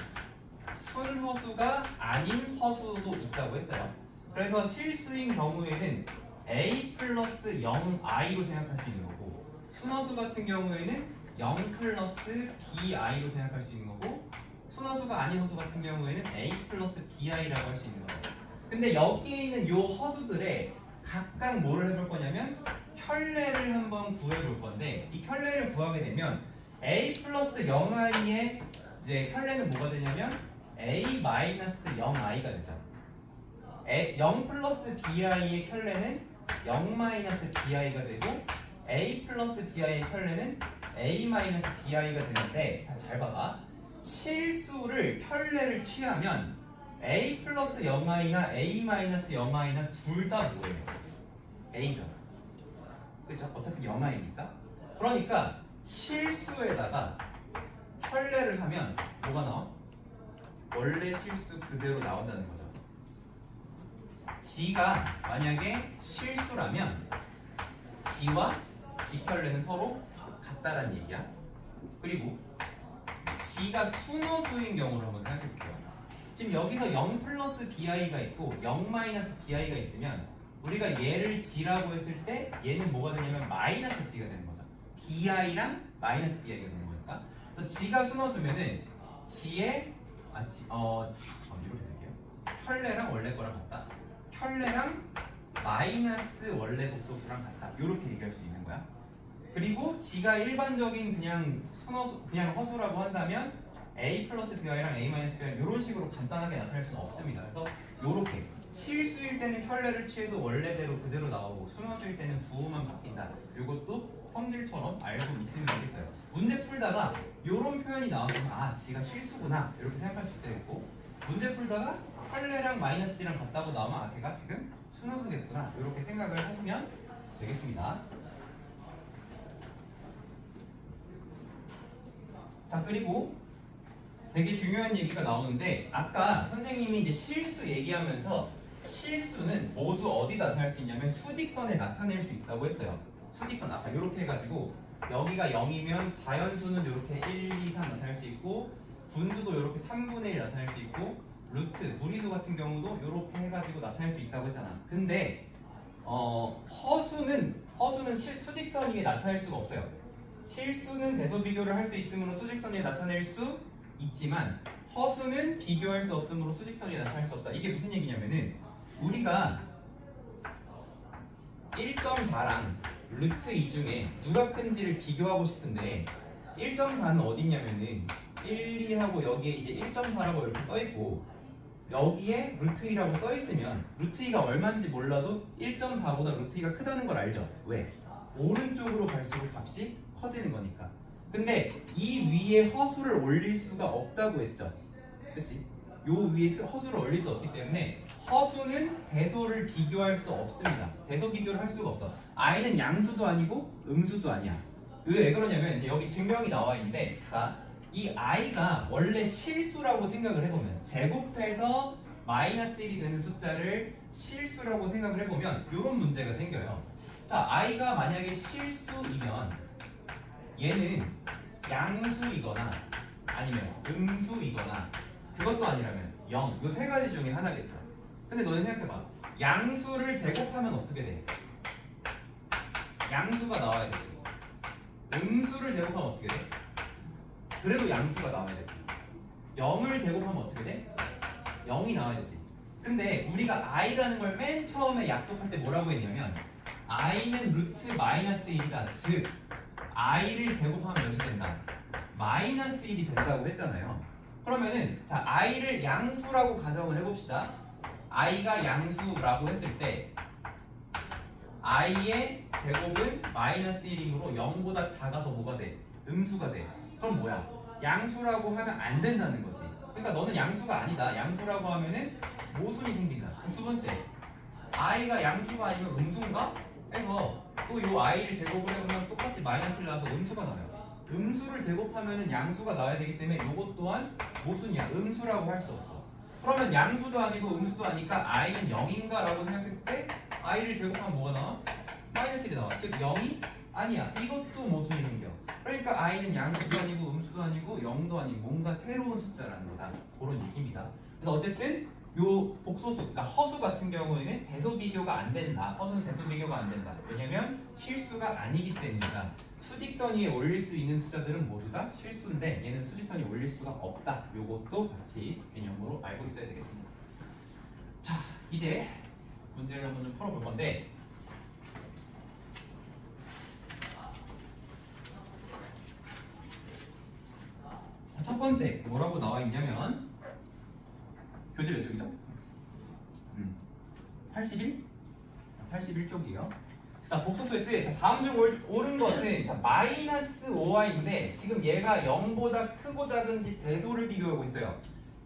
순허수가 아닌 허수도 있다고 했어요. 그래서 실수인 경우에는 a 플러스 0i로 생각할 수 있는 거고 순허수 같은 경우에는 0 플러스 bi로 생각할 수 있는 거고 순허수가 아닌 허수 같은 경우에는 a 플러스 bi라고 할 수 있는 거예요. 근데 여기에 있는 요 허수들의 각각 뭐를 해볼 거냐면 켤레를 한번 구해볼 건데 이 켤레를 구하게 되면 a 플러스 0i의 이제 켤레는 뭐가 되냐면 a 마이너스 0i가 되죠. 0 플러스 bi의 켤레는 0 마이너스 bi가 되고 a 플러스 bi의 켤레는 a 마이너스 bi가 되는데 자, 잘 봐봐. 실수를 켤레를 취하면 a 플러스 0i나 a 마이너스 0i나 둘 다 뭐예요? a죠. 그렇죠? 어차피 0i니까. 그러니까 실수에다가 켤레를 하면 뭐가 나와? 원래 실수 그대로 나온다는 거죠. G가 만약에 실수라면 G와 G켤레는 서로 같다라는 얘기야. 그리고 G가 순허수인 경우를 한번 생각해 볼게요. 지금 여기서 0 플러스 bi가 있고 0 마이너스 bi가 있으면 우리가 얘를 G라고 했을 때 얘는 뭐가 되냐면 마이너스 G가 되는 거죠. bi랑 마이너스 bi가 되는 거니까. 그래서 G가 순허수면은 G의 이렇게 쓸게요. 켤레랑 원래 거랑 같다. 켤레랑 마이너스 원래 복소수랑 같다. 이렇게 얘기할 수 있는 거야. 그리고 G가 일반적인 그냥 순허수, 그냥 허수라고 한다면 a 플러스 bi랑 a 마이너스 bi랑 이런 식으로 간단하게 나타낼 수는 없습니다. 그래서 이렇게 실수일 때는 켤레를 취해도 원래대로 그대로 나오고 순허수일 때는 부호만 바뀐다. 이것도 성질처럼 알고 있으면 되겠어요. 문제 풀다가 이런 표현이 나오면 아, G가 실수구나 이렇게 생각할 수 있고 문제 풀다가 켤레랑 마이너스 G랑 같다고 나오면 아, 걔가 지금 순허수겠구나 이렇게 생각을 하시면 되겠습니다. 자, 그리고 되게 중요한 얘기가 나오는데 아까 선생님이 이제 실수 얘기하면서 실수는 모두 어디 나타날 수 있냐면 수직선에 나타낼 수 있다고 했어요. 수직선 아까 이렇게 해가지고 여기가 0이면 자연수는 이렇게 1, 2, 3 나타낼 수 있고 분수도 이렇게 3분의 1 나타낼 수 있고 루트, 무리수 같은 경우도 이렇게 해가지고 나타낼 수 있다고 했잖아. 근데 허수는 수직선 위에 나타낼 수가 없어요. 실수는 대소 비교를 할 수 있으므로 수직선 위에 나타낼 수 있지만 허수는 비교할 수 없으므로 수직선 위에 나타낼 수 없다. 이게 무슨 얘기냐면은 우리가 1.4랑 루트 2 중에 누가 큰지를 비교하고 싶은데 1.4는 어디 있냐면은 1, 2하고 여기에 이제 1.4라고 이렇게 써있고 여기에 루트 2라고 써있으면 루트 2가 얼마인지 몰라도 1.4보다 루트 2가 크다는 걸 알죠? 왜? 오른쪽으로 갈수록 값이 커지는 거니까. 근데 이 위에 허수를 올릴 수가 없다고 했죠? 그치? 요 위에 허수를 올릴 수 없기 때문에 허수는 대소를 비교할 수 없습니다. 대소 비교를 할 수가 없어. i는 양수도 아니고 음수도 아니야. 왜 그러냐면 이제 여기 증명이 나와 있는데 자, 이 i가 원래 실수라고 생각을 해보면 제곱해서 마이너스 1이 되는 숫자를 실수라고 생각을 해보면 이런 문제가 생겨요. 자, i가 만약에 실수이면 얘는 양수이거나 아니면 음수이거나 그것도 아니라면 0. 요 세 가지 중에 하나겠죠. 근데 너네 생각해봐. 양수를 제곱하면 어떻게 돼? 양수가 나와야 되지. 음수를 제곱하면 어떻게 돼? 그래도 양수가 나와야 되지. 0을 제곱하면 어떻게 돼? 0이 나와야 되지. 근데 우리가 i라는 걸 맨 처음에 약속할 때 뭐라고 했냐면 i는 루트 마이너스 1이다. 즉 i를 제곱하면 몇이 된다? 마이너스 1이 된다고 했잖아요. 그러면은 자 i를 양수라고 가정을 해봅시다. i가 양수라고 했을 때 i의 제곱은 마이너스 1이므로 0보다 작아서 뭐가 돼? 음수가 돼. 그럼 뭐야? 양수라고 하면 안 된다는 거지. 그러니까 너는 양수가 아니다. 양수라고 하면은 모순이 생긴다. 그럼 두 번째, i가 양수가 아니면 음수인가? 해서 또 요 i를 제곱을 해보면 똑같이 마이너스를 나와서 음수가 나와요. 음수를 제곱하면은 양수가 나와야 되기 때문에 요것 또한 모순이야. 음수라고 할 수 없어. 그러면 양수도 아니고 음수도 아니까 i는 0인가? 라고 생각했을 때 i를 제곱하면 뭐가 나와? 마이너스 1이 나와. 즉 0이 아니야. 이것도 모순이 생겨. 그러니까 i는 양수도 아니고 음수도 아니고 0도 아니고 뭔가 새로운 숫자라는 거다. 그런 얘기입니다. 그래서 어쨌든 요 복소수, 그러니까 허수 같은 경우에는 대소 비교가 안 된다. 허수는 대소 비교가 안 된다. 왜냐면 실수가 아니기 때문이다. 수직선 위에 올릴 수 있는 숫자들은 모두 다 실수인데 얘는 수직선이 올릴 수가 없다. 요것도 같이 개념으로 알고 있어야 되겠습니다. 자, 이제 문제를 한번 좀 풀어볼 건데 첫 번째 뭐라고 나와 있냐면 교재 몇 쪽이죠? 81? 81쪽이에요. 자, 복소수의 뜻. 자, 다음 중 옳은 것은 자, 마이너스 5i인데 지금 얘가 0보다 크고 작은지 대소를 비교하고 있어요.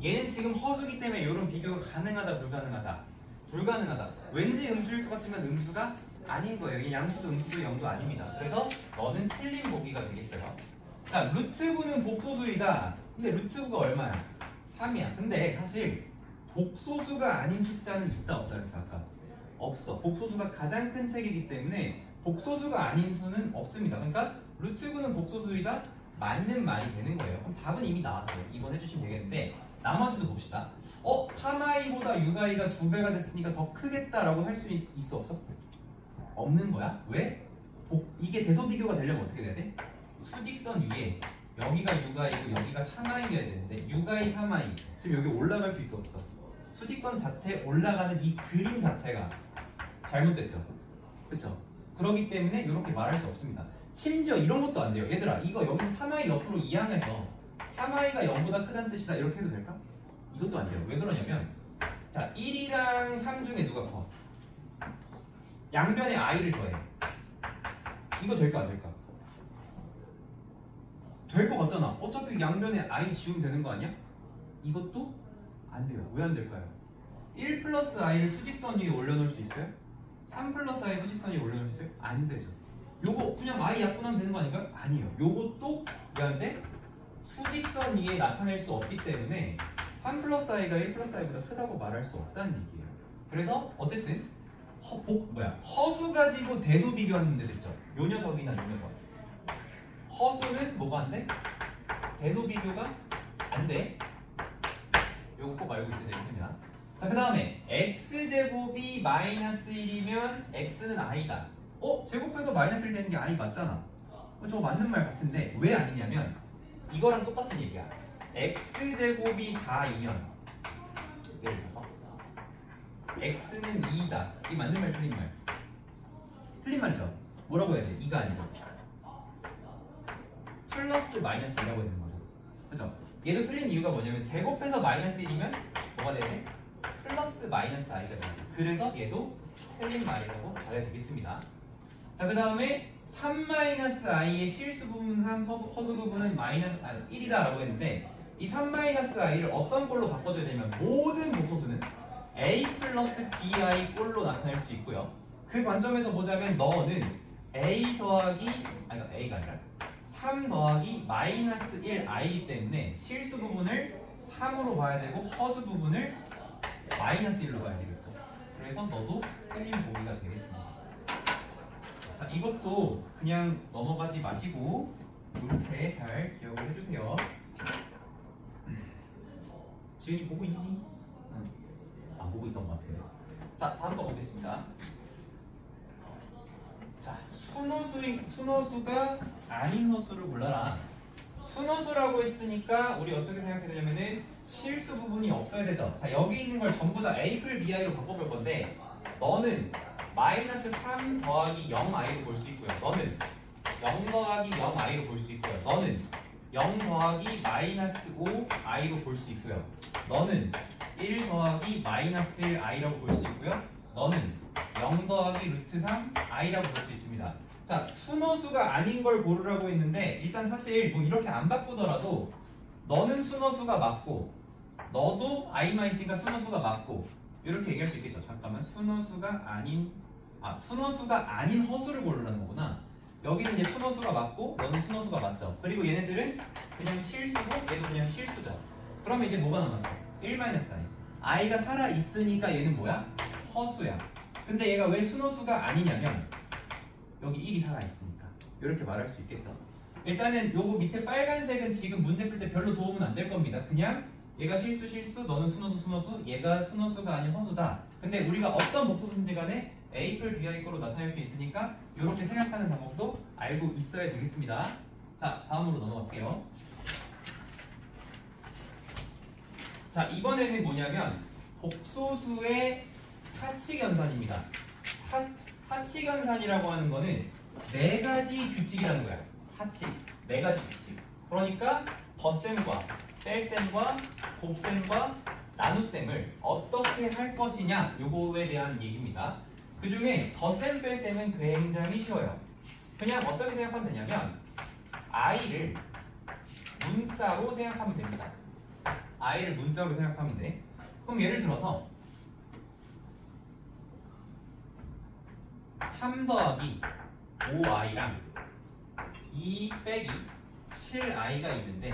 얘는 지금 허수기 때문에 이런 비교가 가능하다, 불가능하다? 불가능하다. 왠지 음수일 것 같지만 음수가 아닌 거예요. 이 양수도 음수도 0도 아닙니다. 그래서 너는 틀린 보기가 되겠어요. 자, 루트 9는 복소수이다. 근데 루트 9가 얼마야? 3이야. 근데 사실 복소수가 아닌 숫자는 있다 없다 그랬어 아까? 없어. 복소수가 가장 큰 책이기 때문에 복소수가 아닌 수는 없습니다. 그러니까 루트 9는 복소수이다? 맞는 말이 되는 거예요. 그럼 답은 이미 나왔어요. 2번 해주시면 되겠는데 나머지도 봅시다. 3i보다 6i가 2배가 됐으니까 더 크겠다라고 할 수 있어 없어? 없는 거야. 왜? 이게 대소 비교가 되려면 어떻게 돼야 돼? 수직선 위에 여기가 6i고 여기가 3i여야 되는데 6i, 3i 지금 여기 올라갈 수 있어 없어? 수직선 자체에 올라가는 이 그림 자체가 잘못됐죠? 그쵸? 그렇기 때문에 이렇게 말할 수 없습니다. 심지어 이런 것도 안 돼요. 얘들아 이거 여기 3i 옆으로 이항해서 3i가 0보다 크다는 뜻이다 이렇게 해도 될까? 이것도 안 돼요. 왜 그러냐면 자 1이랑 3 중에 누가 커? 양변에 i를 더해. 이거 될까 안 될까? 될 것 같잖아. 어차피 양변에 i 지우면 되는 거 아니야? 이것도 안 돼요. 왜 안 될까요? 1 플러스 i를 수직선 위에 올려놓을 수 있어요? 3 플러스 i 수직선 위에 올려놓을 수 있어요? 안 되죠. 요거 그냥 i 약분하면 되는 거 아닌가요? 아니에요. 요것도 왜 안 돼? 수직선 위에 나타낼 수 없기 때문에 3 플러스 i가 1 플러스 i보다 크다고 말할 수 없다는 얘기예요. 그래서 어쨌든 허수 가지고 대소 비교하는 문제들 있죠. 요 녀석이나 요 녀석. 허수는 뭐가 안 돼? 대소 비교가 안 돼. 요거 꼭 알고 있어야 되겠습니다. 자, 그 다음에 x제곱이 마이너스 1이면 x는 i다. 제곱해서 마이너스 1 되는 게 i 맞잖아. 저거 맞는 말 같은데 왜 아니냐면 이거랑 똑같은 얘기야. x제곱이 4이면 예를 들어서 x는 2다. 이게 맞는 말 틀린 말? 틀린 말이죠. 뭐라고 해야 돼? 2가 아니고 플러스 마이너스 2라고 해야 되는 거죠. 그죠? 얘도 틀린 이유가 뭐냐면 제곱해서 마이너스 1이면 뭐가 돼야 돼? 플러스 마이너스 i가 돼야 돼. 그래서 얘도 틀린 말이라고 봐야 되겠습니다. 자, 그 다음에 3-i의 실수 부분, 허수 부분은 1이다 라고 했는데 이 3-i를 어떤 꼴로 바꿔줘야 되냐면 모든 복소수는 a 플러스 bi 꼴로 나타낼 수 있고요. 그 관점에서 보자면 너는 a 더하기 아니 a가 아니라 3 더하기 마이너스 1i 때문에 실수 부분을 3으로 봐야 되고 허수 부분을 마이너스 1로 봐야 되겠죠. 그래서 너도 틀린 보기가 되겠습니다. 자, 이것도 그냥 넘어가지 마시고 이렇게 잘 기억을 해주세요. 지은이 보고 있니? 응. 안 보고 있던 것 같은데. 자, 다음 거 보겠습니다. 자, 순호수가 아닌 호수를 골라라. 순호수라고 했으니까 우리 어떻게 생각해야 되냐면은 실수 부분이 없어야 되죠. 자, 여기 있는 걸 전부 다 A플 BI로 바꿔볼 건데 너는 마이너스 3 더하기 0i로 볼 수 있고요. 너는 0 더하기 0i로 볼 수 있고요. 너는 0 더하기 마이너스 5i로 볼 수 있고요. 너는 1 더하기 마이너스 1i라고 볼 수 있고요. 너는 0 더하기 루트 3i라고 볼 수 있습니다. 자, 순호수가 아닌 걸 고르라고 했는데 일단 사실 뭐 이렇게 안 바꾸더라도 너는 순호수가 맞고 너도 i-니까 순호수가 맞고 이렇게 얘기할 수 있겠죠. 잠깐만, 순호수가 아닌 허수를 고르라는 거구나. 여기는 이제 순호수가 맞고 너는 순호수가 맞죠. 그리고 얘네들은 그냥 실수고 얘도 그냥 실수죠. 그러면 이제 뭐가 남았어? 1-i. i가 살아있으니까 얘는 뭐야? 허수야. 근데 얘가 왜 순호수가 아니냐면 여기 1이 살아있으니까 이렇게 말할 수 있겠죠. 일단은 요거 밑에 빨간색은 지금 문제 풀 때 별로 도움은 안 될 겁니다. 그냥 얘가 실수 너는 순호수 얘가 순호수가 아닌 허수다. 근데 우리가 어떤 목소수인지 간에 A플 BI 거로 나타낼 수 있으니까 이렇게 생각하는 방법도 알고 있어야 되겠습니다. 자, 다음으로 넘어갈게요. 자, 이번에는 뭐냐면 복소수의 사칙연산입니다. 사칙연산이라고 하는 거는 4가지 규칙이라는 거야. 사칙, 4가지 규칙. 그러니까 덧셈과 뺄셈과 곱셈과 나눗셈을 어떻게 할 것이냐, 요거에 대한 얘기입니다. 그 중에 덧셈, 뺄셈은 굉장히 쉬워요. 그냥 어떻게 생각하면 되냐면 i를 문자로 생각하면 됩니다. i를 문자로 생각하면 돼. 그럼 예를 들어서 3 더하기 5i랑 2 빼기 7i가 있는데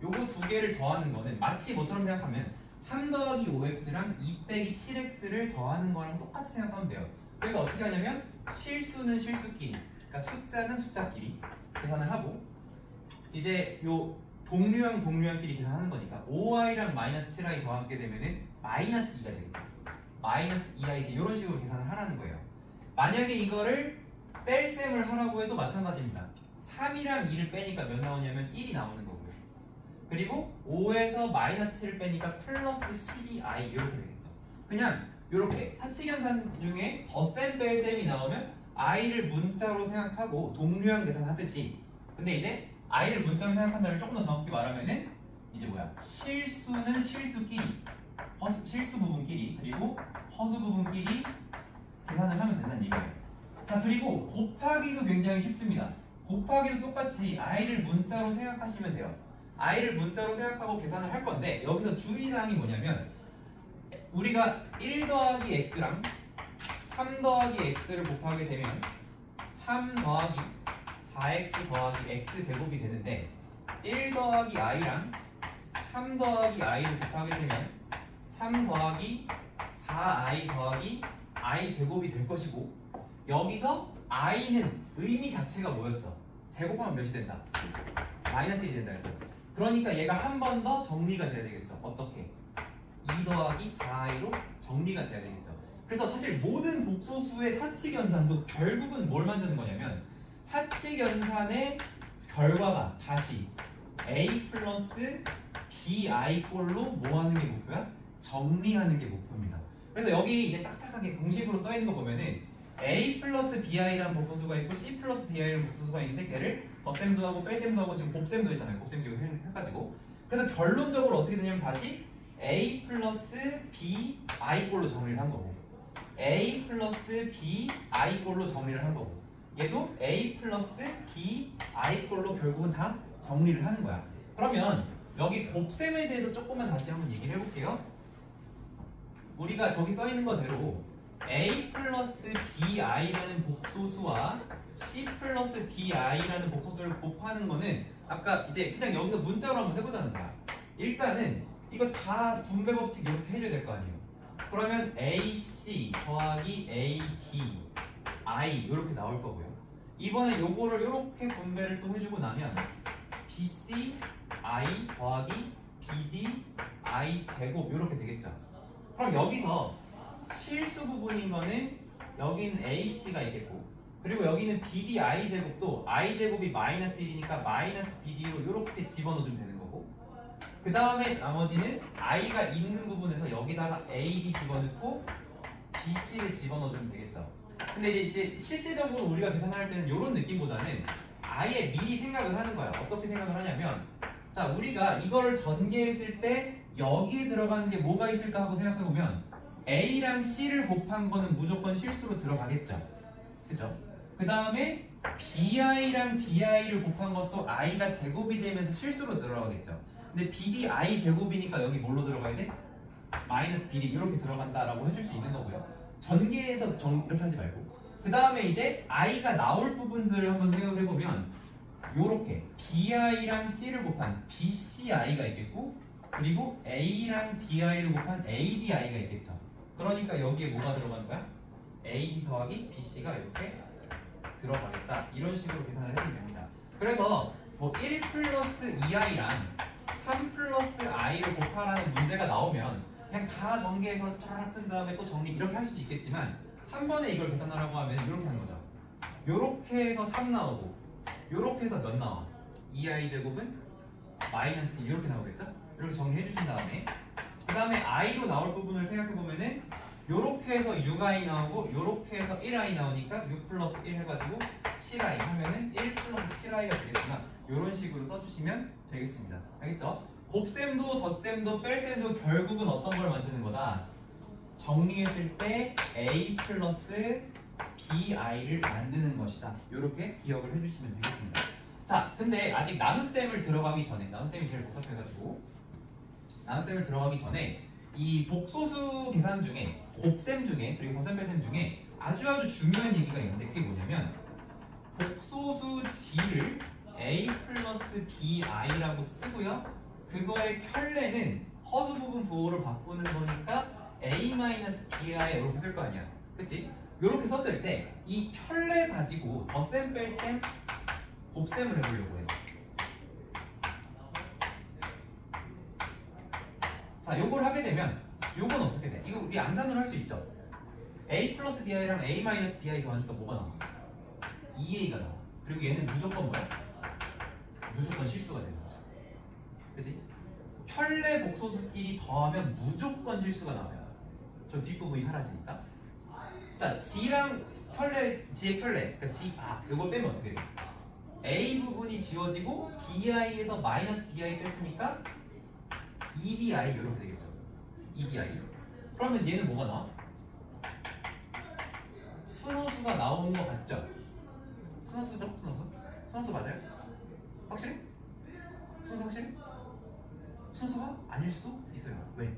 요거 두 개를 더하는 거는 마치 뭐처럼 생각하면 3 더하기 5x랑 2 빼기 7x를 더하는 거랑 똑같이 생각하면 돼요. 그러니까 어떻게 하냐면 실수는 실수끼리, 그러니까 숫자는 숫자끼리 계산을 하고 이제 요 동류형끼리 계산하는 거니까 5i랑 마이너스 7i 더하게 되면은 마이너스 2가 되겠죠. 마이너스 2i 이런 식으로 계산을 하라는 거예요. 만약에 이거를 뺄셈을 하라고 해도 마찬가지입니다. 3이랑 2를 빼니까 몇 나오냐면 1이 나오는 거고요. 그리고 5에서 마이너스 7을 빼니까 플러스 12i 이렇게 되겠죠. 그냥 이렇게 사칙연산 중에 덧셈 뺄셈이 나오면 i를 문자로 생각하고 동류형 계산하듯이, 근데 이제 i를 문자로 생각한다면 조금 더 정확히 말하면은 이제 뭐야? 실수는 실수끼리, 실수 부분끼리, 그리고 허수 부분끼리 계산을 하면 된다는 얘기예요. 자, 그리고 곱하기도 굉장히 쉽습니다. 곱하기도 똑같이 i를 문자로 생각하시면 돼요. i를 문자로 생각하고 계산을 할 건데 여기서 주의사항이 뭐냐면 우리가 1 더하기 x랑 3 더하기 x를 곱하게 되면 3 더하기 4x 더하기 x제곱이 되는데 1 더하기 i랑 3 더하기 i를 곱하게 되면 3 더하기 4i 더하기 i 제곱이 될 것이고, 여기서 i는 의미 자체가 뭐였어? 제곱하면 몇이 된다? 마이너스 1이 된다 그랬어. 그러니까 얘가 한 번 더 정리가 돼야 되겠죠. 어떻게? 2 더하기 4i로 정리가 돼야 되겠죠. 그래서 사실 모든 복소수의 사칙연산도 결국은 뭘 만드는 거냐면 사칙연산의 결과가 다시 a 플러스 bi 꼴로 뭐 하는 게 목표야? 정리하는 게 목표입니다. 그래서 여기 이제 딱딱하게 공식으로 써 있는 거 보면은 a 플러스 bi라는 복소수가 있고 c 플러스 di라는 복소수가 있는데 걔를 덧셈도 하고 뺄셈도 하고 지금 곱셈도 했잖아요. 곱셈 기호 해가지고. 그래서 결론적으로 어떻게 되냐면 다시 a 플러스 bi 꼴로 정리를 한 거고, a 플러스 bi 꼴로 정리를 한 거고, 얘도 a 플러스 bi 꼴로 결국은 다 정리를 하는 거야. 그러면 여기 곱셈에 대해서 조금만 다시 한번 얘기를 해볼게요. 우리가 저기 써 있는 거대로 a 플러스 bi라는 복소수와 c 플러스 di라는 복소수를 곱하는 거는 아까 이제 그냥 여기서 문자로 한번 해보자는 거야. 일단은 이거 다 분배 법칙 이렇게 해줘야 될 거 아니에요. 그러면 ac 더하기 ad i 이렇게 나올 거고요. 이번에 요거를 이렇게 분배를 또 해주고 나면 bc i 더하기 BD I 제곱 이렇게 되겠죠. 그럼 여기서 실수 부분인 거는 여기는 AC가 있겠고, 그리고 여기는 BD I 제곱도 I 제곱이 마이너스 1이니까 마이너스 BD로 이렇게 집어넣어주면 되는 거고, 그 다음에 나머지는 I가 있는 부분에서 여기다가 AD 집어넣고 BC를 집어넣어주면 되겠죠. 근데 이제 실제적으로 우리가 계산할 때는 이런 느낌보다는 아예 미리 생각을 하는 거야. 어떻게 생각을 하냐면, 자, 우리가 이거를 전개했을 때 여기에 들어가는 게 뭐가 있을까 하고 생각해보면 A랑 C를 곱한 거는 무조건 실수로 들어가겠죠. 그죠? 그 다음에 BI랑 BI를 곱한 것도 I가 제곱이 되면서 실수로 들어가겠죠. 근데 BD I 제곱이니까 여기 뭘로 들어가야 돼? 마이너스 BD 이렇게 들어간다라고 해줄 수 있는 거고요. 전개해서 이렇게 하지 말고, 그 다음에 이제 I가 나올 부분들을 한번 생각을 해보면 요렇게 BI랑 C를 곱한 BCI가 있겠고, 그리고 A랑 DI를 곱한 ADI가 있겠죠. 그러니까 여기에 뭐가 들어가는 거야? AD 더하기 BC가 이렇게 들어가겠다. 이런 식으로 계산을 해주면 됩니다. 그래서 뭐 1 플러스 2i랑 3 플러스 i를 곱하라는 문제가 나오면 그냥 다 전개해서 쫙 쓴 다음에 또 정리 이렇게 할 수도 있겠지만, 한 번에 이걸 계산하라고 하면 이렇게 하는 거죠. 요렇게 해서 3 나오고 요렇게 해서 몇 나와? 2i 제곱은 마이너스 2 이렇게 나오겠죠? 이렇게 정리해 주신 다음에, 그 다음에 i로 나올 부분을 생각해 보면은 요렇게 해서 6i 나오고 요렇게 해서 1i 나오니까 6 플러스 1 해가지고 7i 하면은 1 플러스 7i가 되겠구나. 요런 식으로 써주시면 되겠습니다. 알겠죠? 곱셈도 덧셈도 뺄셈도 결국은 어떤 걸 만드는 거다? 정리했을 때 a 플러스 bi를 만드는 것이다. 요렇게 기억을 해주시면 되겠습니다. 자, 근데 아직 나눗셈을 들어가기 전에, 나눗셈이 제일 복잡해가지고 나눗셈을 들어가기 전에 이 복소수 계산 중에, 곱셈 중에, 그리고 덧셈 뺄셈 중에 아주 중요한 얘기가 있는데, 그게 뭐냐면 복소수 g를 a 플러스 bi라고 쓰고요, 그거의 켤레는 허수 부분 부호를 바꾸는 거니까 a 마이너스 bi 이렇게 쓸 거 아니야, 그치? 이렇게 썼을 때 이 켤레 가지고 덧셈 뺄셈 곱셈을 해보려고 해요. 자, 요걸 하게 되면 요건 어떻게 돼? 이거 우리 암산으로 할 수 있죠? a 플러스 bi랑 a 마이너스 bi 더하니까 뭐가 나와? 2a가 나와. 그리고 얘는 무조건 뭐야? 무조건 실수가 되는 거죠. 그치? 켤레 복소수끼리 더하면 무조건 실수가 나와요. 저 뒷부분이 사라지니까. 자, g랑 켤레, g의 켤레, 그러니까 g, 요걸 빼면 어떻게 돼? a 부분이 지워지고 bi에서 마이너스 bi 뺐으니까 2bi 이렇게 되겠죠. 2bi. 그러면 얘는 뭐가 나와? 순호수가 나오는 거 같죠? 순호수죠? 순호수? 순호수 맞아요? 확실해? 순호수 확실해? 순호수가 아닐 수도 있어요. 왜?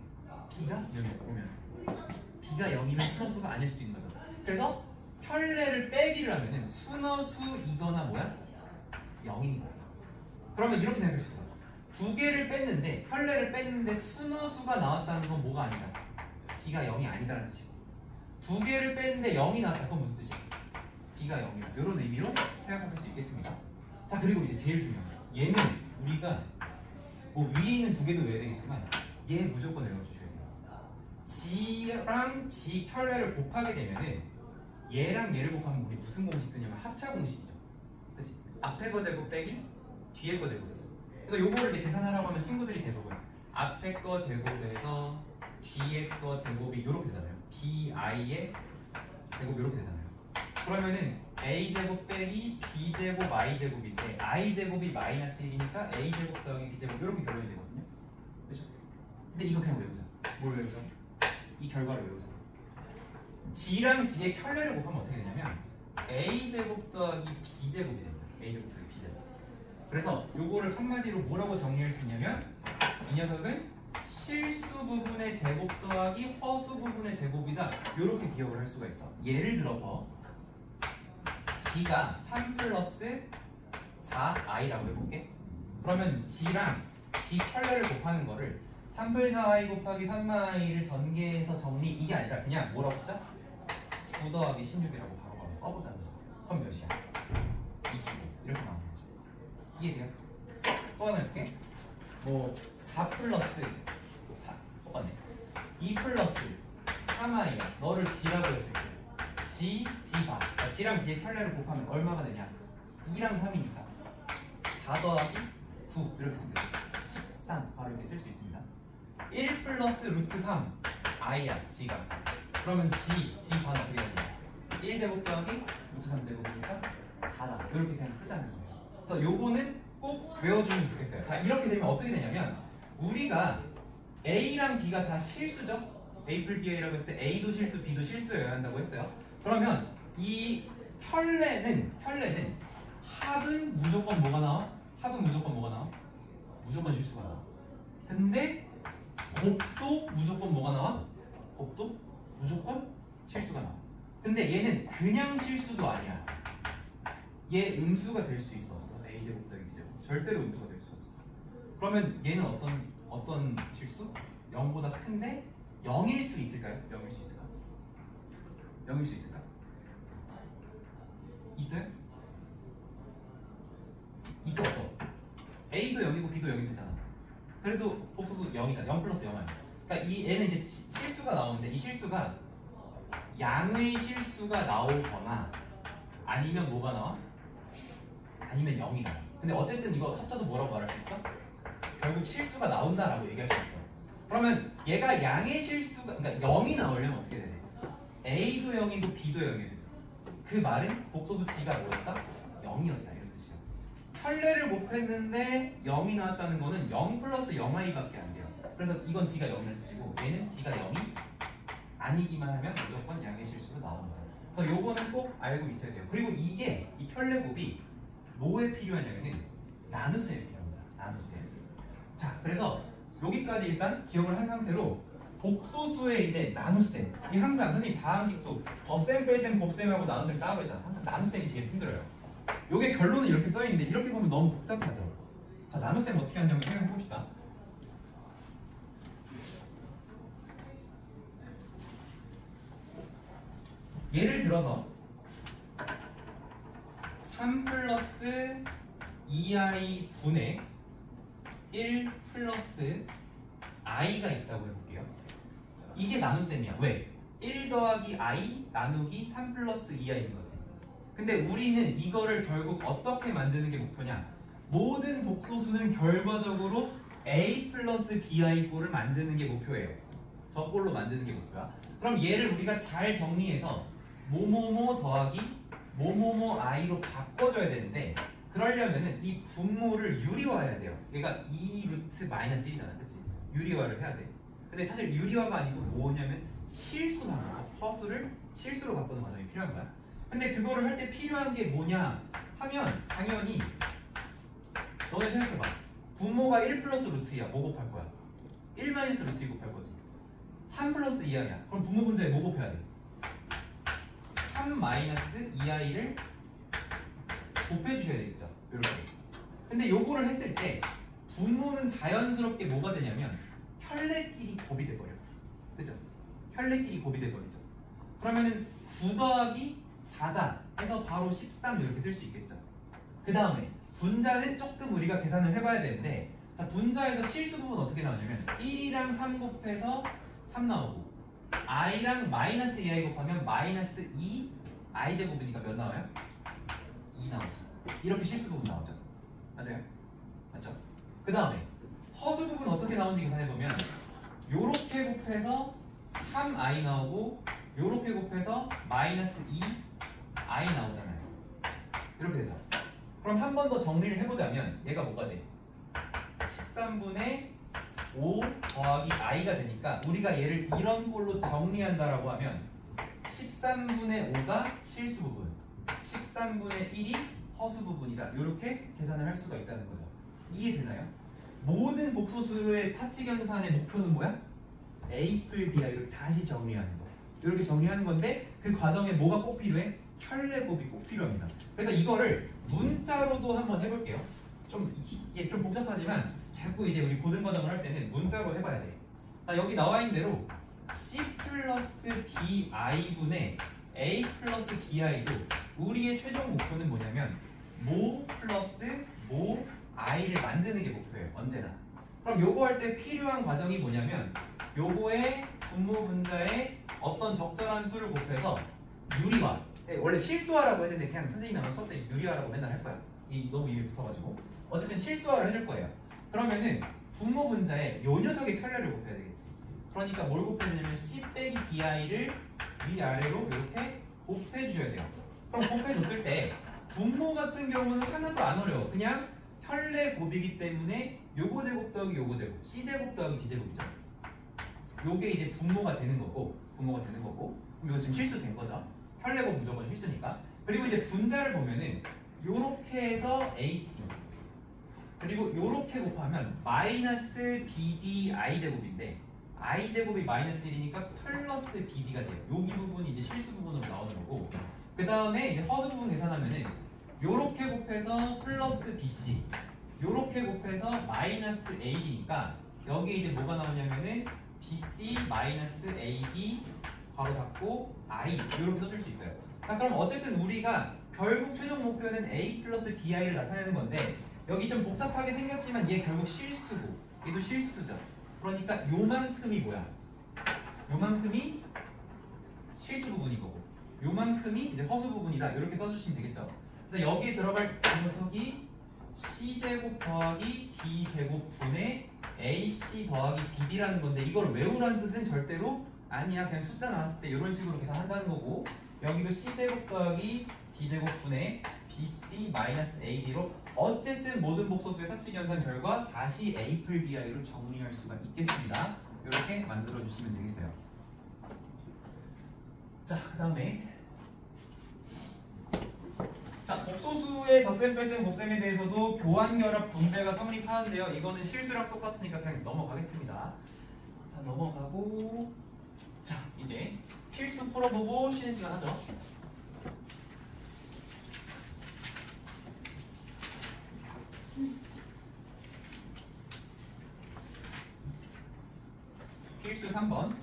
b가 0이 오면 b가 0이면 순호수가 아닐 수도 있는 거죠. 그래서 켤레를 빼기를 하면은 순호수이거나 뭐야? 0인 거예요. 그러면 이렇게 생각할 수 있어요. 두 개를 뺐는데, 켤레를 뺐는데 순호수가 나왔다는 건 뭐가 아니다? b가 0이 아니다라는 뜻이고, 두 개를 뺐는데 0이 나왔다. 그건 무슨 뜻이야? b가 0이다. 이런 의미로 생각할 수 있겠습니다. 자, 그리고 이제 제일 중요한 거, 얘는 우리가 뭐 위에 있는 두 개도 외워야 되겠지만 얘 무조건 외워주셔야 돼요. g랑 g 켤레를 곱하게 되면은 얘랑 얘를 곱하면 우리 무슨 공식 쓰냐면 합차 공식이죠. 그치? 앞에 거 제곱 빼기 뒤에 거 제곱이죠. 그래서 요거를 이제 계산하라고 하면 친구들이 대부분 앞에 거 제곱에서 뒤에 거 제곱이 이렇게 되잖아요. bi의 제곱 이렇게 되잖아요. 그러면은 a 제곱 빼기 b 제곱 i 제곱인데 i 제곱이 마이너스 1이니까 a 제곱 더하기 b 제곱 이렇게 결론이 되거든요. 그렇죠? 근데 이거 그냥 외우자. 뭘 외우자? 이 결과를 외우자. g랑 g의 켤레를 곱하면 어떻게 되냐면 a 제곱 더하기 b 제곱이 됩니다. a 제곱 더하기 b 제곱. 그래서 요거를 한마디로 뭐라고 정리할 수 있냐면, 이 녀석은 실수 부분의 제곱 더하기 허수 부분의 제곱이다. 이렇게 기억을 할 수가 있어. 예를 들어서 g가 3 플러스 4i라고 해볼게. 그러면 g랑 g 켤레를 곱하는 거를 3플 4i 곱하기 3i를 전개해서 정리, 이게 아니라 그냥 뭐라고 쓰자? 9 더하기 16이라고 바로 써보자는 거야. 그럼 몇이야? 25 이렇게 나오는 거죠. 이해돼요? 또 하나 해볼게. 뭐 4 플러스 4 똑같네. 2 플러스 3i야. 너를 g라고 했을 때 g, g바. g랑 g의 켤레를 곱하면 얼마가 되냐? 2랑 3이니까 4 더하기 9 이렇게 쓰면 돼요. 13 바로 이렇게 쓸 수 있습니다. 1 플러스 루트 3 i야 g가. 그러면 g바는 어떻게 되냐? 1제곱 더하기 루트 3제곱이니까 4다. 이렇게 그냥 쓰자는 거예요. 그래서 요거는 꼭 외워주면 좋겠어요. 자, 이렇게 되면 어떻게 되냐면 우리가 A랑 B가 다 실수죠? A 풀 BA라고 했을 때 A도 실수, B도 실수여야 한다고 했어요. 그러면 이 켤레는 합은 무조건 뭐가 나와? 합은 무조건 뭐가 나와? 무조건 실수가 나와. 근데 곱도 무조건 뭐가 나와? 곱도 무조건 실수가 나와. 근데 얘는 그냥 실수도 아니야. 얘 음수가 될 수 있어 없어? A제곱 더하기 B제곱 절대로 음수가 될 수 없어. 그러면 얘는 어떤 실수? 0보다 큰데 0일 수 있을까요? 0일 수 있을까? 0일 수 있을까? 있어요? 있어 없어? A도 0이고 B도 0이 되잖아. 그래도 복소수 0이다. 0 플러스 0 아니야. 그러니까 이 얘는 이제 실수가 나오는데 이 실수가 양의 실수가 나오거나 아니면 뭐가 나와? 아니면 0이 나와. 근데 어쨌든 이거 합쳐서 뭐라고 말할 수 있어? 결국 실수가 나온다라고 얘기할 수 있어. 그러면 얘가 양의 실수가 그러니까 0이 나오려면 어떻게 돼야 돼? A도 0이고 B도 0이 되죠. 그 말은 복소수 G가 뭐였다? 0이었다 이런 뜻이에요. 켤레를 곱했는데 0이 나왔다는 거는 0 플러스 0i밖에 안 돼요. 그래서 이건 G가 0이라는 뜻이고 얘는 G가 0이 아니기만 하면 무조건 양의 실수가 나옵니다. 그래서 요거는 꼭 알고 있어야 돼요. 그리고 이게 이 켤레 곱이 뭐에 필요하냐면은 나눗셈에 필요합니다. 나눗셈. 자, 그래서 여기까지 일단 기억을 한 상태로 복소수의 이제 나눗셈. 이 항상 선생님 다항식도 덧셈, 뺄셈, 곱셈하고 나눗셈 따로 했잖아. 항상 나눗셈이 제일 힘들어요. 요게 결론은 이렇게 써 있는데 이렇게 보면 너무 복잡하죠. 자, 나눗셈 어떻게 하냐면 생각해 봅시다. 예를 들어서 3 플러스 2i 분의 1 플러스 i가 있다고 해볼게요. 이게 나눗셈이야. 왜? 1 더하기 i 나누기 3 플러스 2i인 거지. 근데 우리는 이거를 결국 어떻게 만드는 게 목표냐? 모든 복소수는 결과적으로 a 플러스 bi 꼴을 만드는 게 목표예요. 저 꼴로 만드는 게 목표야. 그럼 얘를 우리가 잘 정리해서 뭐뭐뭐 더하기 뭐뭐뭐 i로 바꿔줘야 되는데 그러려면은 이 분모를 유리화해야 돼요. 얘가 2 루트 마이너스 1이잖아. 그치? 유리화를 해야 돼. 근데 사실 유리화가 아니고 뭐냐면 실수만 하죠. 허수를 실수로 바꾸는 과정이 필요한 거야. 근데 그거를 할 때 필요한 게 뭐냐 하면 당연히 너네 생각해봐. 분모가 1 플러스 루트 2야. 뭐 곱할 거야? 1 마이너스 루트 2 곱할 거지. 3 플러스 2i야. 그럼 분모 분자에 뭐 곱해야 돼? 3 마이너스 2i를 곱해주셔야 되겠죠. 이렇게. 근데 요거를 했을 때 분모는 자연스럽게 뭐가 되냐면 켤레끼리 곱이 돼버려. 그죠? 켤레끼리 곱이 돼버리죠. 그러면은 9 더하기 4다 해서 바로 13 이렇게 쓸 수 있겠죠. 그 다음에 분자는 조금 우리가 계산을 해봐야 되는데 자, 분자에서 실수 부분 어떻게 나오냐면 1이랑 3 곱해서 3 나오고 i랑 마이너스 2i 곱하면 마이너스 2i 제곱이니까 몇 나와요? 2 나오죠. 이렇게 실수 부분 나오죠. 맞아요? 맞죠? 그 다음에 허수 부분 어떻게 나오는지 계산해보면 요렇게 곱해서 3i 나오고 요렇게 곱해서 마이너스 2i 나오잖아요. 이렇게 되죠. 그럼 한 번 더 정리를 해보자면 얘가 뭐가 돼? 13분의 5 더하기 i가 되니까 우리가 얘를 이런 걸로 정리한다라고 하면 13분의 5가 실수 부분 13분의 1이 허수 부분이다. 이렇게 계산을 할 수가 있다는 거죠. 이해되나요? 모든 복소수의 타치견산의 목표는 뭐야? A 풀 B야. 이렇게 다시 정리하는 거. 이렇게 정리하는 건데 그 과정에 뭐가 꼭 필요해? 켤레곱이 꼭 필요합니다. 그래서 이거를 문자로도 한번 해볼게요. 이게 좀 복잡하지만 자꾸 이제 우리 고등 과정을 할 때는 문자로 해봐야 돼. 자, 여기 나와 있는 대로 C 플러스 DI분의 A 플러스 BI도 우리의 최종 목표는 뭐냐면 모 플러스 모 I를 만드는 게 목표예요. 언제나. 그럼 요거 할 때 필요한 과정이 뭐냐면 요거의 분모 분자에 어떤 적절한 수를 곱해서 유리화. 원래 실수화라고 했는데 그냥 선생님이 아마 수업 때 유리화라고 맨날 할 거야. 이 너무 입에 붙어가지고. 어쨌든 실수화를 해줄 거예요. 그러면은 분모 분자에 요 녀석의 켤레를 곱해야 되겠지. 그러니까 뭘 곱해야 되냐면 C 빼기 DI를 위아래로 이렇게 곱해주셔야 돼요. 그럼 곱해줬을 때 분모 같은 경우는 하나도 안 어려워. 그냥 켤레 곱이기 때문에 요거 제곱 더하기 요거 제곱, C 제곱 더하기 D 제곱이죠. 요게 이제 분모가 되는 거고, 그럼 이거 지금 실수된 거죠. 켤레 곱 무조건 실수니까. 그리고 이제 분자를 보면은 요렇게 해서 AC 그리고 요렇게 곱하면 마이너스 BD I 제곱인데 I 제곱이 마이너스 1이니까 플러스 BD가 돼요. 여기 부분이 이제 실수 부분으로 나오는 거고, 그 다음에 이제 허수 부분 계산하면은 요렇게 곱해서 플러스 BC, 요렇게 곱해서 마이너스 AD니까 여기에 이제 뭐가 나오냐면은 BC 마이너스 AD 괄호 닫고 I 이렇게 써줄 수 있어요. 자, 그럼 어쨌든 우리가 결국 최종 목표는 A 플러스 DI를 나타내는 건데 여기 좀 복잡하게 생겼지만 얘 결국 실수고 얘도 실수죠. 그러니까 요만큼이 뭐야? 요만큼이 실수 부분인 거고 요만큼이 이제 허수 부분이다. 이렇게 써주시면 되겠죠. 그래서 여기에 들어갈 녀석이 C제곱 더하기 D제곱 분의 AC 더하기 BD라는 건데 이걸 외우라는 뜻은 절대로 아니야. 그냥 숫자 나왔을 때 이런 식으로 계산한다는 거고, 여기도 C제곱 더하기 D제곱 분의 BC 마이너스 AD로 어쨌든 모든 복소수의 사칙 연산 결과 다시 A 풀 BI로 정리할 수가 있겠습니다. 이렇게 만들어 주시면 되겠어요. 자, 그 다음에 복소수의 덧셈, 뺄셈, 곱셈에 대해서도 교환결합 분배가 성립하는데요. 이거는 실수랑 똑같으니까 그냥 넘어가겠습니다. 자, 넘어가고, 자, 이제 필수 풀어보고 쉬는 시간 하죠. 필수 3번.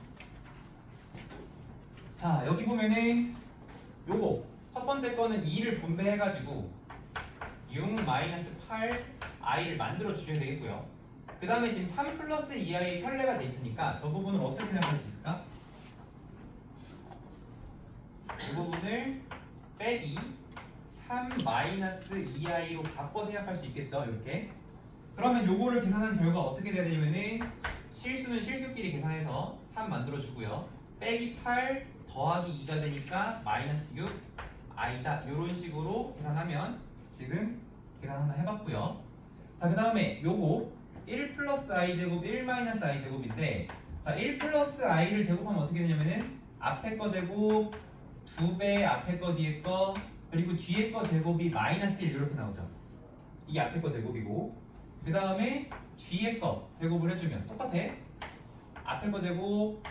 자, 여기 보면은 요거 첫 번째 거는 2를 분배해가지고 6-8 i를 만들어 주셔야 되겠고요. 그 다음에 지금 3 플러스 2i의 켤레가 돼 있으니까 저 부분을 어떻게 생각할 수 있을까? 이 부분을 빼기 3 마이너스 2i로 바꿔 생각할 수 있겠죠. 이렇게. 그러면 요거를 계산한 결과 어떻게 돼야 되냐면은 실수는 실수끼리 계산해서 3 만들어 주고요. 빼기 8 더하기 2가 되니까 마이너스 6 i다. 이런 식으로 계산하면 지금 계산 하나 해봤고요. 자, 그 다음에 요거 1 플러스 i 제곱 1 마이너스 i 제곱인데, 자, 1 플러스 i를 제곱하면 어떻게 되냐면은 앞에 거 제곱 2배 앞에 거 뒤에 거 그리고 뒤에 거 제곱이 마이너스 1 이렇게 나오죠. 이게 앞에 거 제곱이고, 그 다음에 뒤에 거 제곱을 해주면 똑같아. 앞에 거 제곱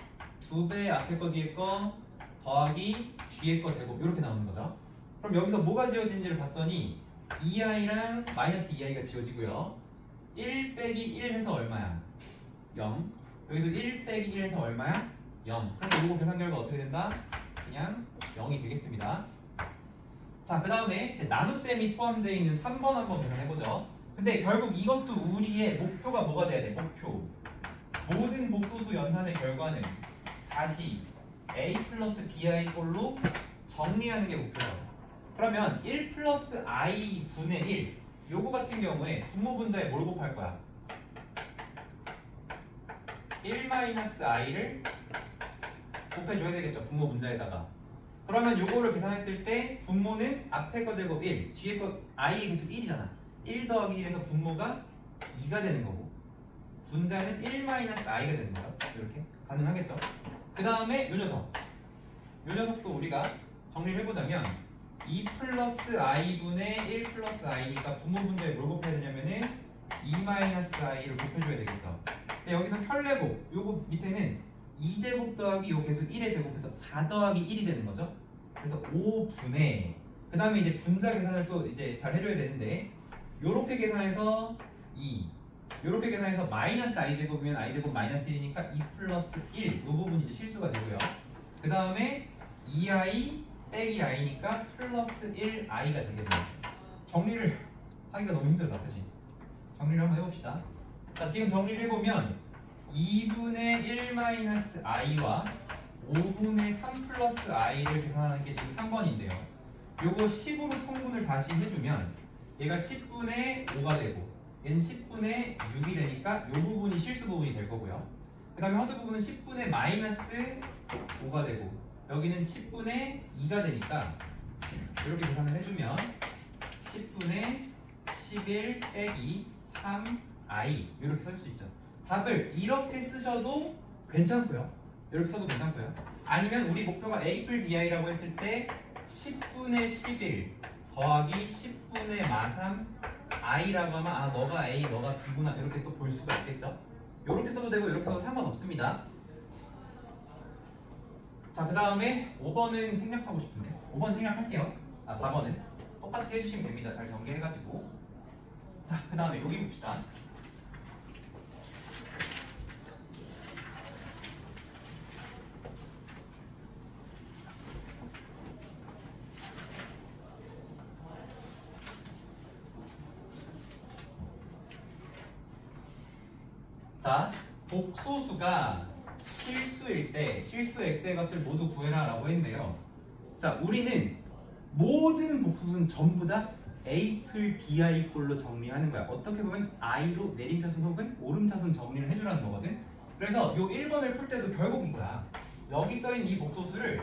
2배 앞에 거 뒤에 거 더하기 뒤에 거 제곱 이렇게 나오는 거죠. 그럼 여기서 뭐가 지워진지를 봤더니 2i랑 마이너스 2i가 지워지고요. 1 빼기 1 해서 얼마야? 0. 여기도 1 빼기 1 해서 얼마야? 0. 그래서 이거 계산 결과 어떻게 된다? 그냥 0이 되겠습니다. 자, 그 다음에 나눗셈이 포함되어 있는 3번 한번 계산해보죠. 근데 결국 이것도 우리의 목표가 뭐가 돼야 돼? 목표. 모든 복소수 연산의 결과는 다시 A 플러스 BI 꼴로 정리하는 게 목표라고. 그러면 1 플러스 I 분의 1 요거 같은 경우에 분모 분자에 뭘 곱할 거야? 1 마이너스 i를 곱해줘야 되겠죠. 분모 분자에다가. 그러면 요거를 계산했을 때 분모는 앞에 거 제곱 1 뒤에 거 i의 개수 1이잖아. 1 더하기 1에서 분모가 2가 되는 거고 분자는 1 마이너스 i가 되는 거죠. 이렇게 가능하겠죠. 그 다음에 요 녀석도 우리가 정리를 해보자면 2 플러스 i분의 1 플러스 i니까 분모 분자에 뭘 곱해야 되냐면은 2 마이너스 i를 곱해줘야 되겠죠. 근데 여기서 켤레곱 요거 밑에는 2제곱 더하기 요 개수 1의 제곱해서 4 더하기 1이 되는 거죠. 그래서 5분의 그 다음에 이제 분자 계산을 또 이제 잘 해줘야 되는데 요렇게 계산해서 2 요렇게 계산해서 마이너스 i제곱이면 i제곱 마이너스 1이니까 2 플러스 1 이 부분이 이제 실수가 되고요. 그 다음에 2i 빼기 i니까 플러스 1i가 되겠네요. 정리를 하기가 너무 힘들다, 그치? 정리를 한번 해봅시다. 자, 지금 정리를 해보면 2분의 1 마이너스 i와 5분의 3 플러스 i를 계산하는 게 지금 3번인데요. 요거 10으로 통분을 다시 해주면 얘가 10분의 5가 되고 얘는 10분의 6이 되니까 요 부분이 실수 부분이 될 거고요. 그 다음에 허수 부분은 10분의 마이너스 5가 되고 여기는 10분의 2가 되니까 이렇게 계산을 해주면 10분의 11 빼기 3i 이렇게 쓸 수 있죠. 답을 이렇게 쓰셔도 괜찮고요. 이렇게 써도 괜찮고요. 아니면 우리 목표가 a 플 bi라고 했을 때 10분의 11 더하기 10분의 마3 i라고 하면 아 너가 a 너가 b구나 이렇게 또 볼 수가 있겠죠. 이렇게 써도 되고 이렇게 써도 상관없습니다. 자, 그 다음에 5번은 생략하고 싶은데 5번 생략할게요. 아 4번은 똑같이 해주시면 됩니다. 잘 전개해가지고. 자, 그 다음에 여기 봅시다. 자, 복소수가 실수일 때 실수 x의 값을 모두 구해라 라고 했는데요. 자, 우리는 모든 복소수는 전부 다 a 플 bi 꼴로 정리하는 거야. 어떻게 보면 i로 내림차순 혹은 오름차순 정리를 해주라는 거거든. 그래서 요 1번을 풀 때도 결국 이거야. 여기 써있는 이 복소수를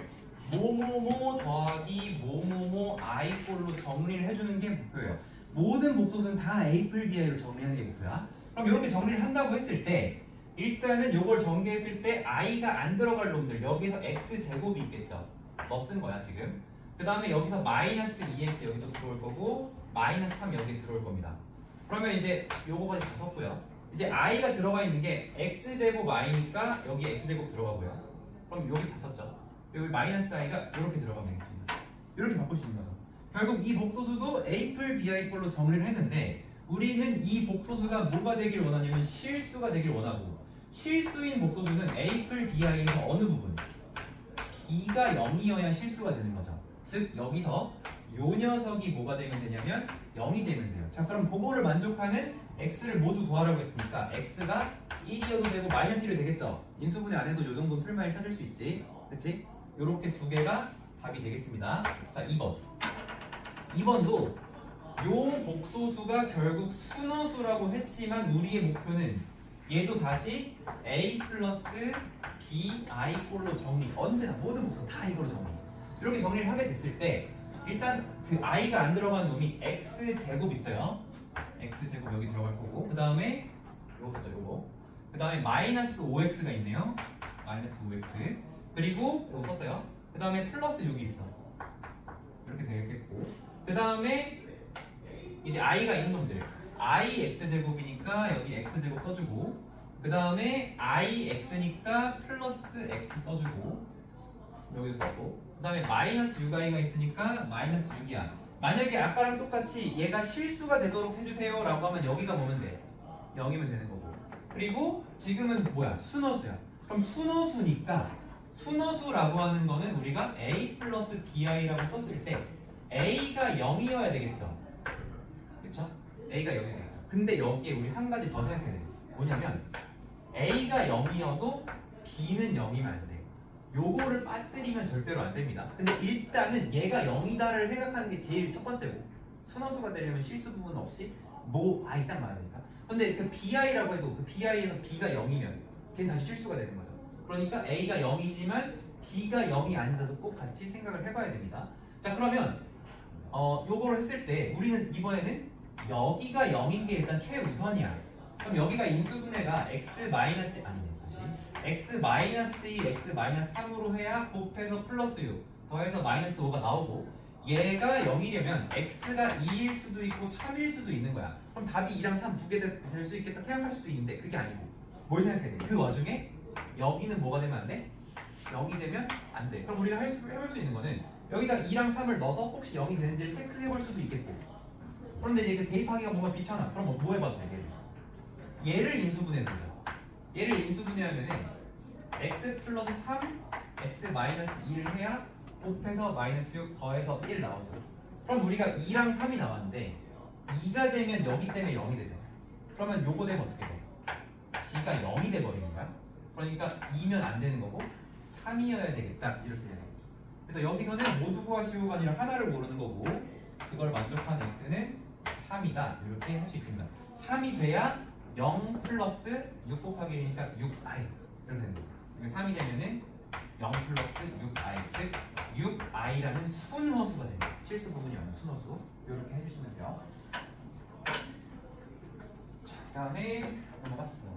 뭐뭐뭐 더하기 뭐뭐뭐 i 꼴로 정리를 해주는 게 목표예요. 모든 복소수는 다 a 플 bi로 정리하는 게 목표야. 그럼 이렇게 정리를 한다고 했을 때 일단은 요걸 전개했을 때 i가 안 들어갈 놈들 여기서 x제곱이 있겠죠. 너 쓴 거야 지금. 그 다음에 여기서 마이너스 2x 여기도 들어올 거고 마이너스 3 여기 들어올 겁니다. 그러면 이제 요거까지 다 썼고요. 이제 i가 들어가 있는 게 x제곱 i니까 여기 x제곱 들어가고요. 그럼 여기 다 썼죠. 여기 마이너스 i가 이렇게 들어가면 되겠습니다. 이렇게 바꿀 수 있는 거죠. 결국 이 복소수도 a 플 bi 꼴로 정리를 했는데 우리는 이 복소수가 뭐가 되길 원하냐면 실수가 되길 원하고 실수인 복소수는 a 플 bi에서 어느 부분? b가 0이어야 실수가 되는 거죠. 즉 여기서 요 녀석이 뭐가 되면 되냐면 0이 되면 돼요. 자, 그럼 그거를 만족하는 x를 모두 구하라고 했으니까 x가 1이어도 되고 마이너스 1이 되겠죠. 인수분해 안 해도 요 정도는 풀마일 찾을 수 있지. 그치? 요렇게 두 개가 답이 되겠습니다. 자, 2번 2번도 요 복소수가 결국 순호수라고 했지만 우리의 목표는 얘도 다시 a 플러스 bi 꼴로 정리. 언제나 모든 복소 다 이걸로 정리. 이렇게 정리를 하게 됐을 때 일단 그 i가 안 들어간 놈이 x제곱 있어요. x제곱 여기 들어갈 거고 그 다음에 요거 썼죠 요거. 그 다음에 마이너스 5x가 있네요. 마이너스 5x 그리고 요거 썼어요. 그 다음에 플러스 6이 있어. 이렇게 되겠고 그 다음에 이제 i가 있는 놈들 i x제곱이니까 여기 x제곱 써주고 그 다음에 i x니까 플러스 x 써주고 여기도 썼고 그 다음에 마이너스 6i가 있으니까 마이너스 6이야. 만약에 아까랑 똑같이 얘가 실수가 되도록 해주세요 라고 하면 여기가 뭐면 돼? 0이면 되는 거고 그리고 지금은 뭐야? 순허수야. 그럼 순허수니까 순허수라고 하는 거는 우리가 a 플러스 bi라고 썼을 때 a가 0이어야 되겠죠. 그쵸? a가 0이 되겠죠. 근데 여기에 우리 한 가지 더 생각해야 돼. 뭐냐면 a가 0이어도 b는 0이면 안 돼. 요거를 빠뜨리면 절대로 안 됩니다. 근데 일단은 얘가 0이다를 생각하는 게 제일 첫 번째고 순허수가 되려면 실수 부분 없이 뭐 i 딱 나와야 되니까. 근데 그 bi라고 해도 그 bi에서 b가 0이면 걔는 다시 실수가 되는 거죠. 그러니까 a가 0이지만 b가 0이 아닌데도 꼭 같이 생각을 해봐야 됩니다. 자, 그러면 요거를 했을 때 우리는 이번에는 여기가 0인 게 일단 최우선이야. 그럼 여기가 인수분해가 x 마이너스 아니네 x 마이너스 2, x 마이너스 3으로 해야 곱해서 플러스 6 더해서 마이너스 5가 나오고 얘가 0이려면 x가 2일 수도 있고 3일 수도 있는 거야. 그럼 답이 2랑 3 두 개 될 수 있겠다 생각할 수도 있는데 그게 아니고 뭘 생각해야 돼? 그 와중에 여기는 뭐가 되면 안 돼? 0이 되면 안 돼. 그럼 우리가 해볼 수 있는 거는 여기다 2랑 3을 넣어서 혹시 0이 되는지를 체크해 볼 수도 있겠고 그런데 이제 그 대입하기가 뭔가 귀찮아. 그럼 뭐 해봐도 돼? 얘를 인수분해해 보자. 얘를 인수분해하면은 x 플러스 3, x 마이너스 2를 해야 곱해서 마이너스 6 더해서 1 나오죠. 그럼 우리가 2랑 3이 나왔는데 2가 되면 여기 때문에 0이 되죠. 그러면 요거 되면 어떻게 돼? x가 0이 돼버리는 거야. 그러니까 2면 안 되는 거고 3이어야 되겠다 이렇게 되는 거죠. 그래서 여기서는 모두 구하시오가 아니라 하나를 고르는 거고 그걸 만족한 x는 3이다 이렇게 할 수 있습니다. 3이 돼야 0 플러스 6 곱하기 1이니까 6i 이렇게 되는 거죠. 3이 되면은 0 플러스 6i 즉 6i라는 순허수가 됩니다. 실수 부분이 아닌 순허수 이렇게 해주시면 돼요. 자, 그 다음에 넘어갔어.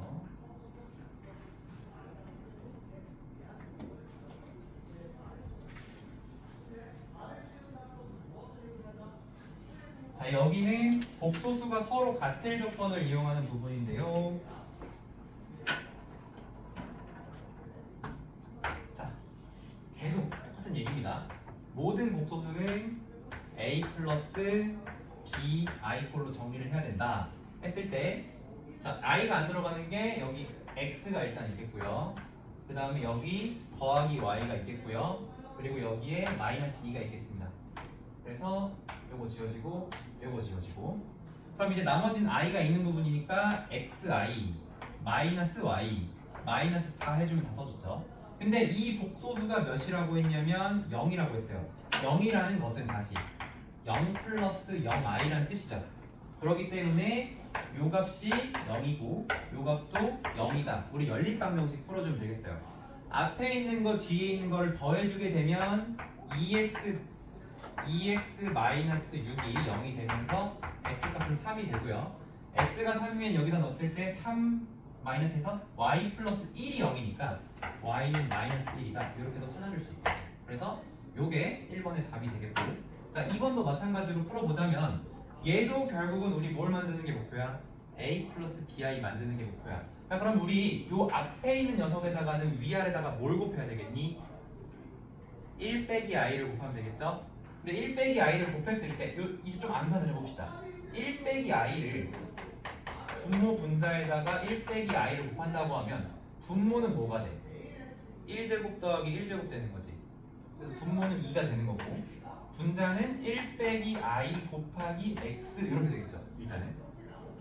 자, 여기는 복소수가 서로 같을 조건을 이용하는 부분인데요. 자, 계속 똑같은 얘기입니다. 모든 복소수는 a 플러스 b i 꼴로 정리를 해야 된다 했을 때, 자, i가 안 들어가는 게 여기 x가 일단 있겠고요. 그 다음에 여기 더하기 y가 있겠고요. 그리고 여기에 마이너스 2가 있겠습니다. 그래서 요거 지워지고 요거 지워지고, 그럼 이제 나머지는 i가 있는 부분이니까 xi 마이너스 y 마이너스 4 해주면 다 써줬죠. 근데 이 복소수가 몇이라고 했냐면 0이라고 했어요. 0이라는 것은 다시 0 플러스 0i라는 뜻이죠. 그렇기 때문에 요 값이 0이고 요 값도 0이다. 우리 연립방정식 풀어주면 되겠어요. 앞에 있는 거 뒤에 있는 거를 더해주게 되면 2x 마이너스 6이 0이 되면서 x값은 3이 되고요. x가 3이면 여기다 넣었을 때 3 마이너스에서 y 플러스 1이 0이니까 y는 마이너스 1이다. 이렇게도 찾아줄 수 있고, 그래서 요게 1번의 답이 되겠고, 자 2번도 마찬가지로 풀어보자면 얘도 결국은 우리 뭘 만드는 게 목표야? a 플러스 bi 만드는 게 목표야. 자 그럼 우리 요 앞에 있는 녀석에다가는 위아래다가 뭘 곱해야 되겠니? 1 빼기 i를 곱하면 되겠죠? 근데 1 빼기 i를 곱했을 때 이제 좀 암산을 해봅시다. 1 빼기 i를 분모 분자에다가 1 빼기 i를 곱한다고 하면 분모는 뭐가 돼? 1제곱 더하기 1제곱 되는 거지. 그래서 분모는 2가 되는 거고 분자는 1 빼기 i 곱하기 x 이렇게 되겠죠. 일단은.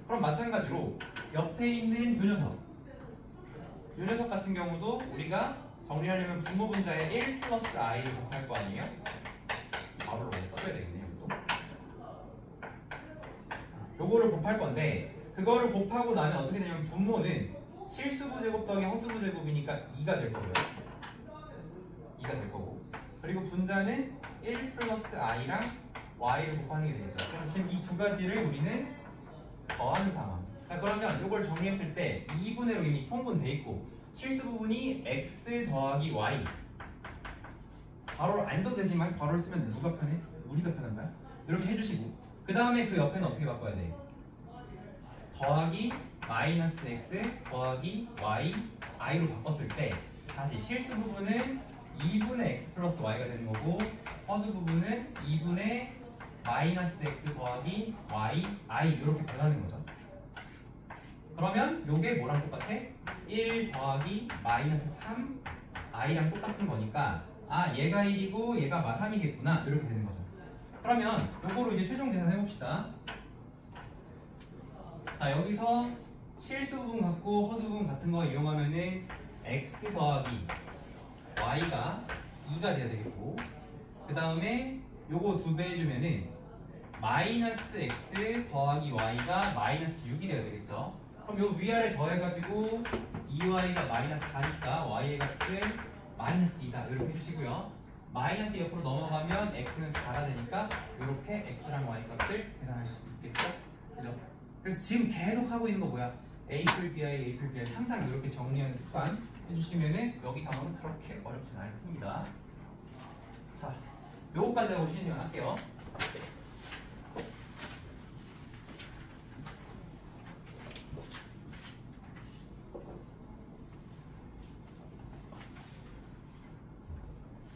그럼 마찬가지로 옆에 있는 요 녀석 같은 경우도 우리가 정리하려면 분모 분자에 1 플러스 i를 곱할 거 아니에요? 바로 써줘야 되겠네요. 요거를 곱할 건데 그거를 곱하고 나면 어떻게 되냐면 분모는 실수부 제곱 더하기 허수부 제곱이니까 2가 될 거고요. 2가 될 거고, 그리고 분자는 1 플러스 i랑 y를 곱하는 게 되겠죠. 그래서 지금 이 두 가지를 우리는 더하는 상황. 자 그러면 요걸 정리했을 때 2분의로 이미 통분돼 있고 실수 부분이 x 더하기 y, 괄호를 안 써도 되지만 괄호를 쓰면 누가 편해? 우리가 편한 거야? 이렇게 해주시고, 그 다음에 그 옆에는 어떻게 바꿔야 돼? 더하기 마이너스 x 더하기 y i로 바꿨을 때 다시 실수 부분은 2분의 x 플러스 y가 되는 거고 허수 부분은 2분의 마이너스 x 더하기 y i 이렇게 변하는 거죠. 그러면 요게 뭐랑 똑같아? 1 더하기 마이너스 3 i랑 똑같은 거니까 아 얘가 1이고 얘가 마 3이겠구나 이렇게 되는 거죠. 그러면 요거로 이제 최종 계산해 봅시다. 자 여기서 실수 부분 같고 허수 부분 같은 거 이용하면은 x 더하기 y가 2가 돼야 되겠고, 그 다음에 요거 2배 해주면은 마이너스 x 더하기 y가 마이너스 6이 돼야 되겠죠. 그럼 요 위아래 더해가지고 2y가 마이너스 4니까 y의 값은 마이너스 2다 이렇게 해주시고요. 마이너스 옆으로 넘어가면 x는 4가 되니까 이렇게 x랑 y 값을 계산할 수 있겠죠. 그죠? 그래서 지금 계속 하고 있는 거 뭐야? a 플 bi, a 플 bi 항상 이렇게 정리하는 습관 해주시면은 여기 단어는 그렇게 어렵진 않습니다. 자, 요거까지 하고 쉬는 시간 할게요.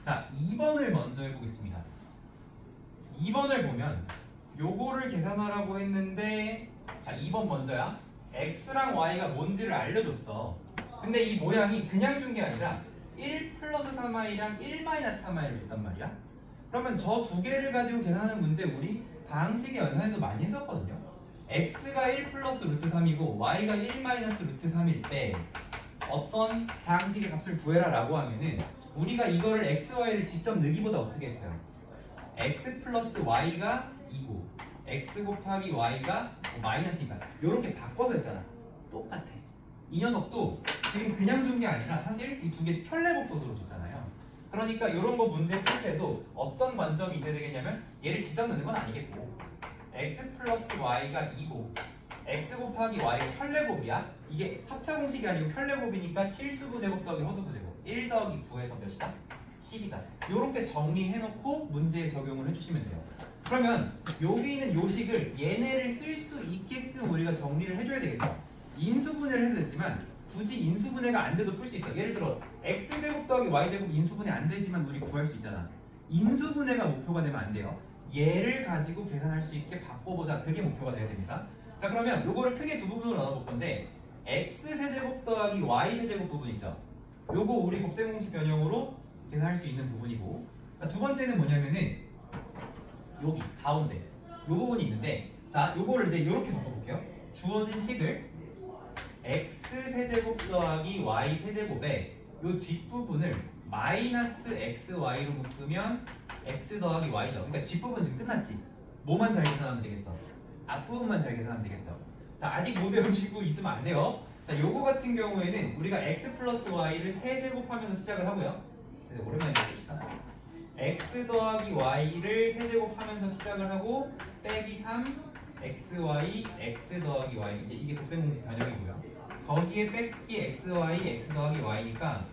자, 2번을 먼저 해보겠습니다. 2번을 보면 요거를 계산하라고 했는데, 자 2번 먼저야. x랑 y가 뭔지를 알려줬어. 근데 이 모양이 그냥 준 게 아니라 1 플러스 3i랑 1 마이너스 3i를 줬단 말이야. 그러면 저 두 개를 가지고 계산하는 문제 우리 방식의 연산에서 많이 했었거든요. x가 1 플러스 루트 3이고 y가 1 마이너스 루트 3일 때 어떤 다항식의 값을 구해라 라고 하면은 우리가 이거를 x, y를 직접 넣기보다 어떻게 했어요? x 플러스 y가 2고 x 곱하기 y가 마이너스니까 이렇게 바꿔서 했잖아. 똑같아. 이 녀석도 지금 그냥 준 게 아니라 사실 이 두 개 편례복소수로 줬잖아요. 그러니까 이런 거 문제 풀 때도 어떤 관점이 있어야 되겠냐면 얘를 직접 넣는 건 아니겠고 x 플러스 y가 2고 x 곱하기 y가 편례곱이야. 이게 합차 공식이 아니고 편례곱이니까 실수부 제곱 더하기 허수부 제곱 1 더하기 9에서 몇이다? 10이다. 이렇게 정리해놓고 문제에 적용을 해주시면 돼요. 그러면 여기 있는 요식을 얘네를 쓸 수 있게끔 우리가 정리를 해줘야 되겠죠. 인수분해를 해도 되지만 굳이 인수분해가 안 돼도 풀 수 있어. 예를 들어 x제곱 더하기 y제곱 인수분해 안 되지만 우리 구할 수 있잖아. 인수분해가 목표가 되면 안 돼요. 얘를 가지고 계산할 수 있게 바꿔보자. 그게 목표가 돼야 됩니다. 자, 그러면 요거를 크게 두 부분으로 나눠볼 건데 x세제곱 더하기 y세제곱 부분 있죠. 요거 우리 곱셈공식 변형으로 계산할 수 있는 부분이고, 두 번째는 뭐냐면은 여기 가운데 요 부분이 있는데, 자, 요거를 이제 이렇게 바꿔볼게요. 주어진 식을 x세제곱 더하기 y세제곱에 요 뒷부분을 마이너스 xy로 묶으면 x 더하기 y죠. 그러니까 뒷부분 지금 끝났지. 뭐만 잘 계산하면 되겠어? 앞부분만 잘 계산하면 되겠죠. 자, 아직 못 외우시고 있으면 안 돼요. 자, 요거 같은 경우에는 우리가 x 플러스 y를 세제곱하면서 시작을 하고요. 오랜만에 씁시다. x 더하기 y를 세제곱하면서 시작을 하고 빼기 3 xy x 더하기 y, 이제 이게 곱셈공식 변형이고요. 거기에 빼기 xy x 더하기 y니까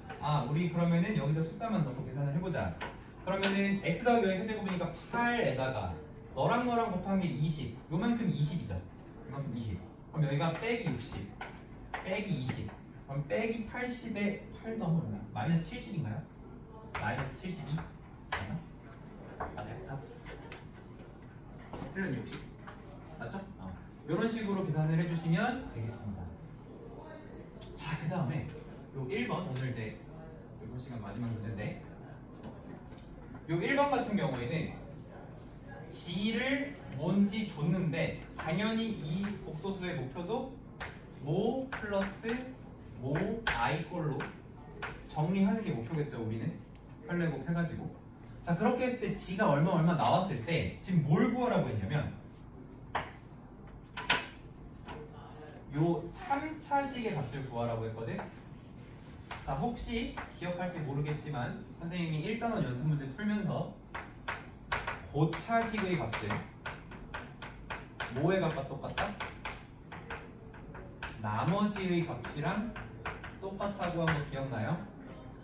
우리 그러면은 여기다 숫자만 넣고 계산을 해보자. 그러면은 x 더하기 y 세제곱이니까 8에다가 너랑 너랑 곱한 게 20, 요만큼 20이죠. 요만큼 20. 그럼 여기가 빼기 60, 빼기 20. 그럼 빼기 80에 8 더하면 얼마야? 마이너스 70인가요? 마이너스 72? 맞아요? 틀렸니 혹시? 맞죠? 이런 식으로 계산을 해주시면 되겠습니다. 자, 그 다음에 요 1번, 오늘 이제 이번 시간 마지막 문제인데, 요 1번 같은 경우에는 g를 뭔지 줬는데 당연히 이 복소수의 목표도 모 플러스 모 i꼴로 정리하는 게 목표겠죠. 우리는 편례곱 해가지고. 자, 그렇게 했을 때 g가 얼마 나왔을 때 지금 뭘 구하라고 했냐면 요 3차식의 값을 구하라고 했거든. 자, 혹시 기억할지 모르겠지만 선생님이 1단원 연습 문제 풀면서 고차식의 값을 뭐의 값과 똑같다? 나머지의 값이랑 똑같다고 한 거 기억나요?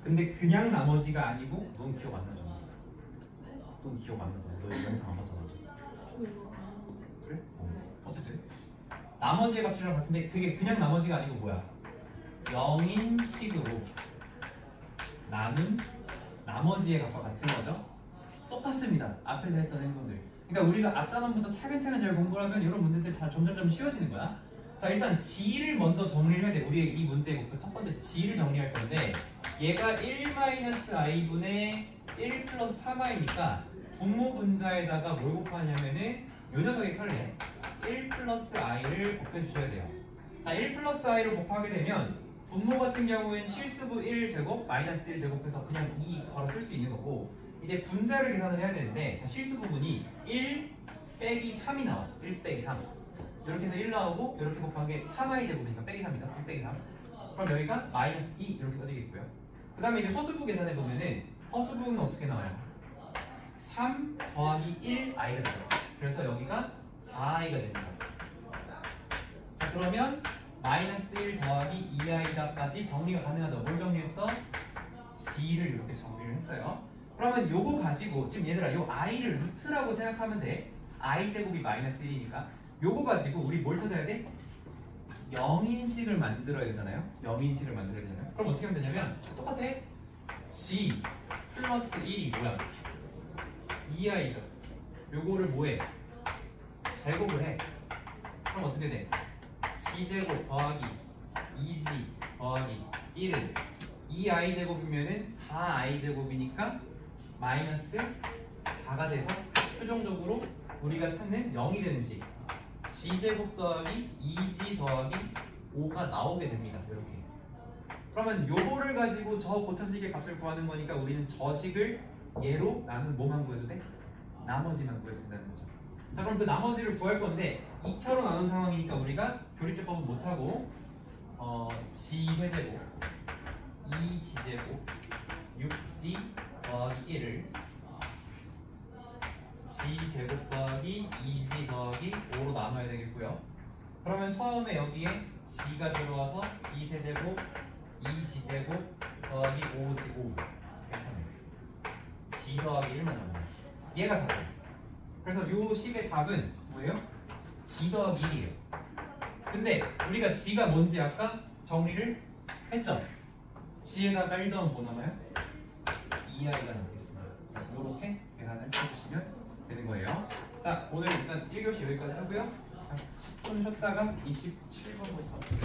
근데 그냥 나머지가 아니고 넌 기억 안 나잖아. 넌 기억 안 나잖아. 너 이 영상 안 봤잖아. 그래? 어쨌든 나머지의 값이랑 같은데 그게 그냥 나머지가 아니고 뭐야? 0인 식으로 나눈 나머지의 값과 같은 거죠. 똑같습니다. 앞에서 했던 행동들. 그러니까 우리가 앞단원부터 차근차근 잘 공부를 하면 이런 문제들 다 점점 쉬워지는 거야. 자, 일단 g를 먼저 정리를 해야 돼. 우리의 이 문제의 목표 첫 번째 g를 정리할 건데, 얘가 1-i분의 1 플러스 3i니까 분모 분자에다가 뭘 곱하냐면은 요 녀석의 컬레 1 플러스 i를 곱해주셔야 돼요. 자, 1 플러스 i를 곱하게 되면 분모 같은 경우엔 실수부 1제곱 마이너스 1제곱해서 그냥 2 바로 쓸 수 있는 거고, 이제 분자를 계산을 해야 되는데, 자, 실수 부분이 1 빼기 3이 나와. 1 빼기 3. 이렇게 해서 1 나오고, 이렇게 곱한 게 3i 제곱이니까 빼기 3이죠. 1 빼기 3. 그럼 여기가 마이너스 2 이렇게 써지겠고요. 그 다음에 이제 허수부 계산해 보면은 허수부는 어떻게 나와요? 3 더하기 1i가 돼요. 그래서 여기가 4i가 됩니다. 자, 그러면 마이너스 1 더하기 2i다까지 정리가 가능하죠. 뭘 정리했어? g를 이렇게 정리를 했어요. 그러면 요거 가지고 지금 얘들아 요 i를 루트라고 생각하면 돼. i 제곱이 마이너스 1이니까 요거 가지고 우리 뭘 찾아야 돼? 0인식을 만들어야 되잖아요. 0인식을 만들어야 되잖아요. 그럼 어떻게 하면 되냐면 똑같아. g 플러스 1이 뭐야? 2i죠. 요거를 뭐해? 제곱을 해. 그럼 어떻게 돼? g제곱 더하기 2g 더하기 1은 2i 제곱이면은 4i 제곱이니까 마이너스 4가 돼서 최종적으로 우리가 찾는 0이 되는 식. g제곱 더하기 2g 더하기 5가 나오게 됩니다. 이렇게. 그러면 요거를 가지고 저 고차식의 값을 구하는 거니까 우리는 저식을 얘로 나는 뭐만 구해도 돼? 나머지만 구해도 된다는 거죠. 자, 그럼 그 나머지를 구할 건데 2차로 나눈 상황이니까 우리가 조립제법은 못하고 g 세제곱 2g제곱 6c 더하기 1을 g제곱 더하기 2g 더하기 5로 나눠야 되겠고요. 그러면 처음에 여기에 g가 들어와서 g 세제곱 2g제곱 더하기 5c 5 g 더하기 1만 남아요. 얘가 답이에요. 그래서 요 식의 답은 뭐예요? g 더하기 1이에요. 근데 우리가 g가 뭔지 아까 정리를 했죠? g에다가 1 더하면 뭐 남아요? 2i가 남겠습니다. 자, 요렇게 계산을 해주시면 되는 거예요. 자, 오늘 일단 1교시 여기까지 하고요. 10분 쉬었다가 27번부터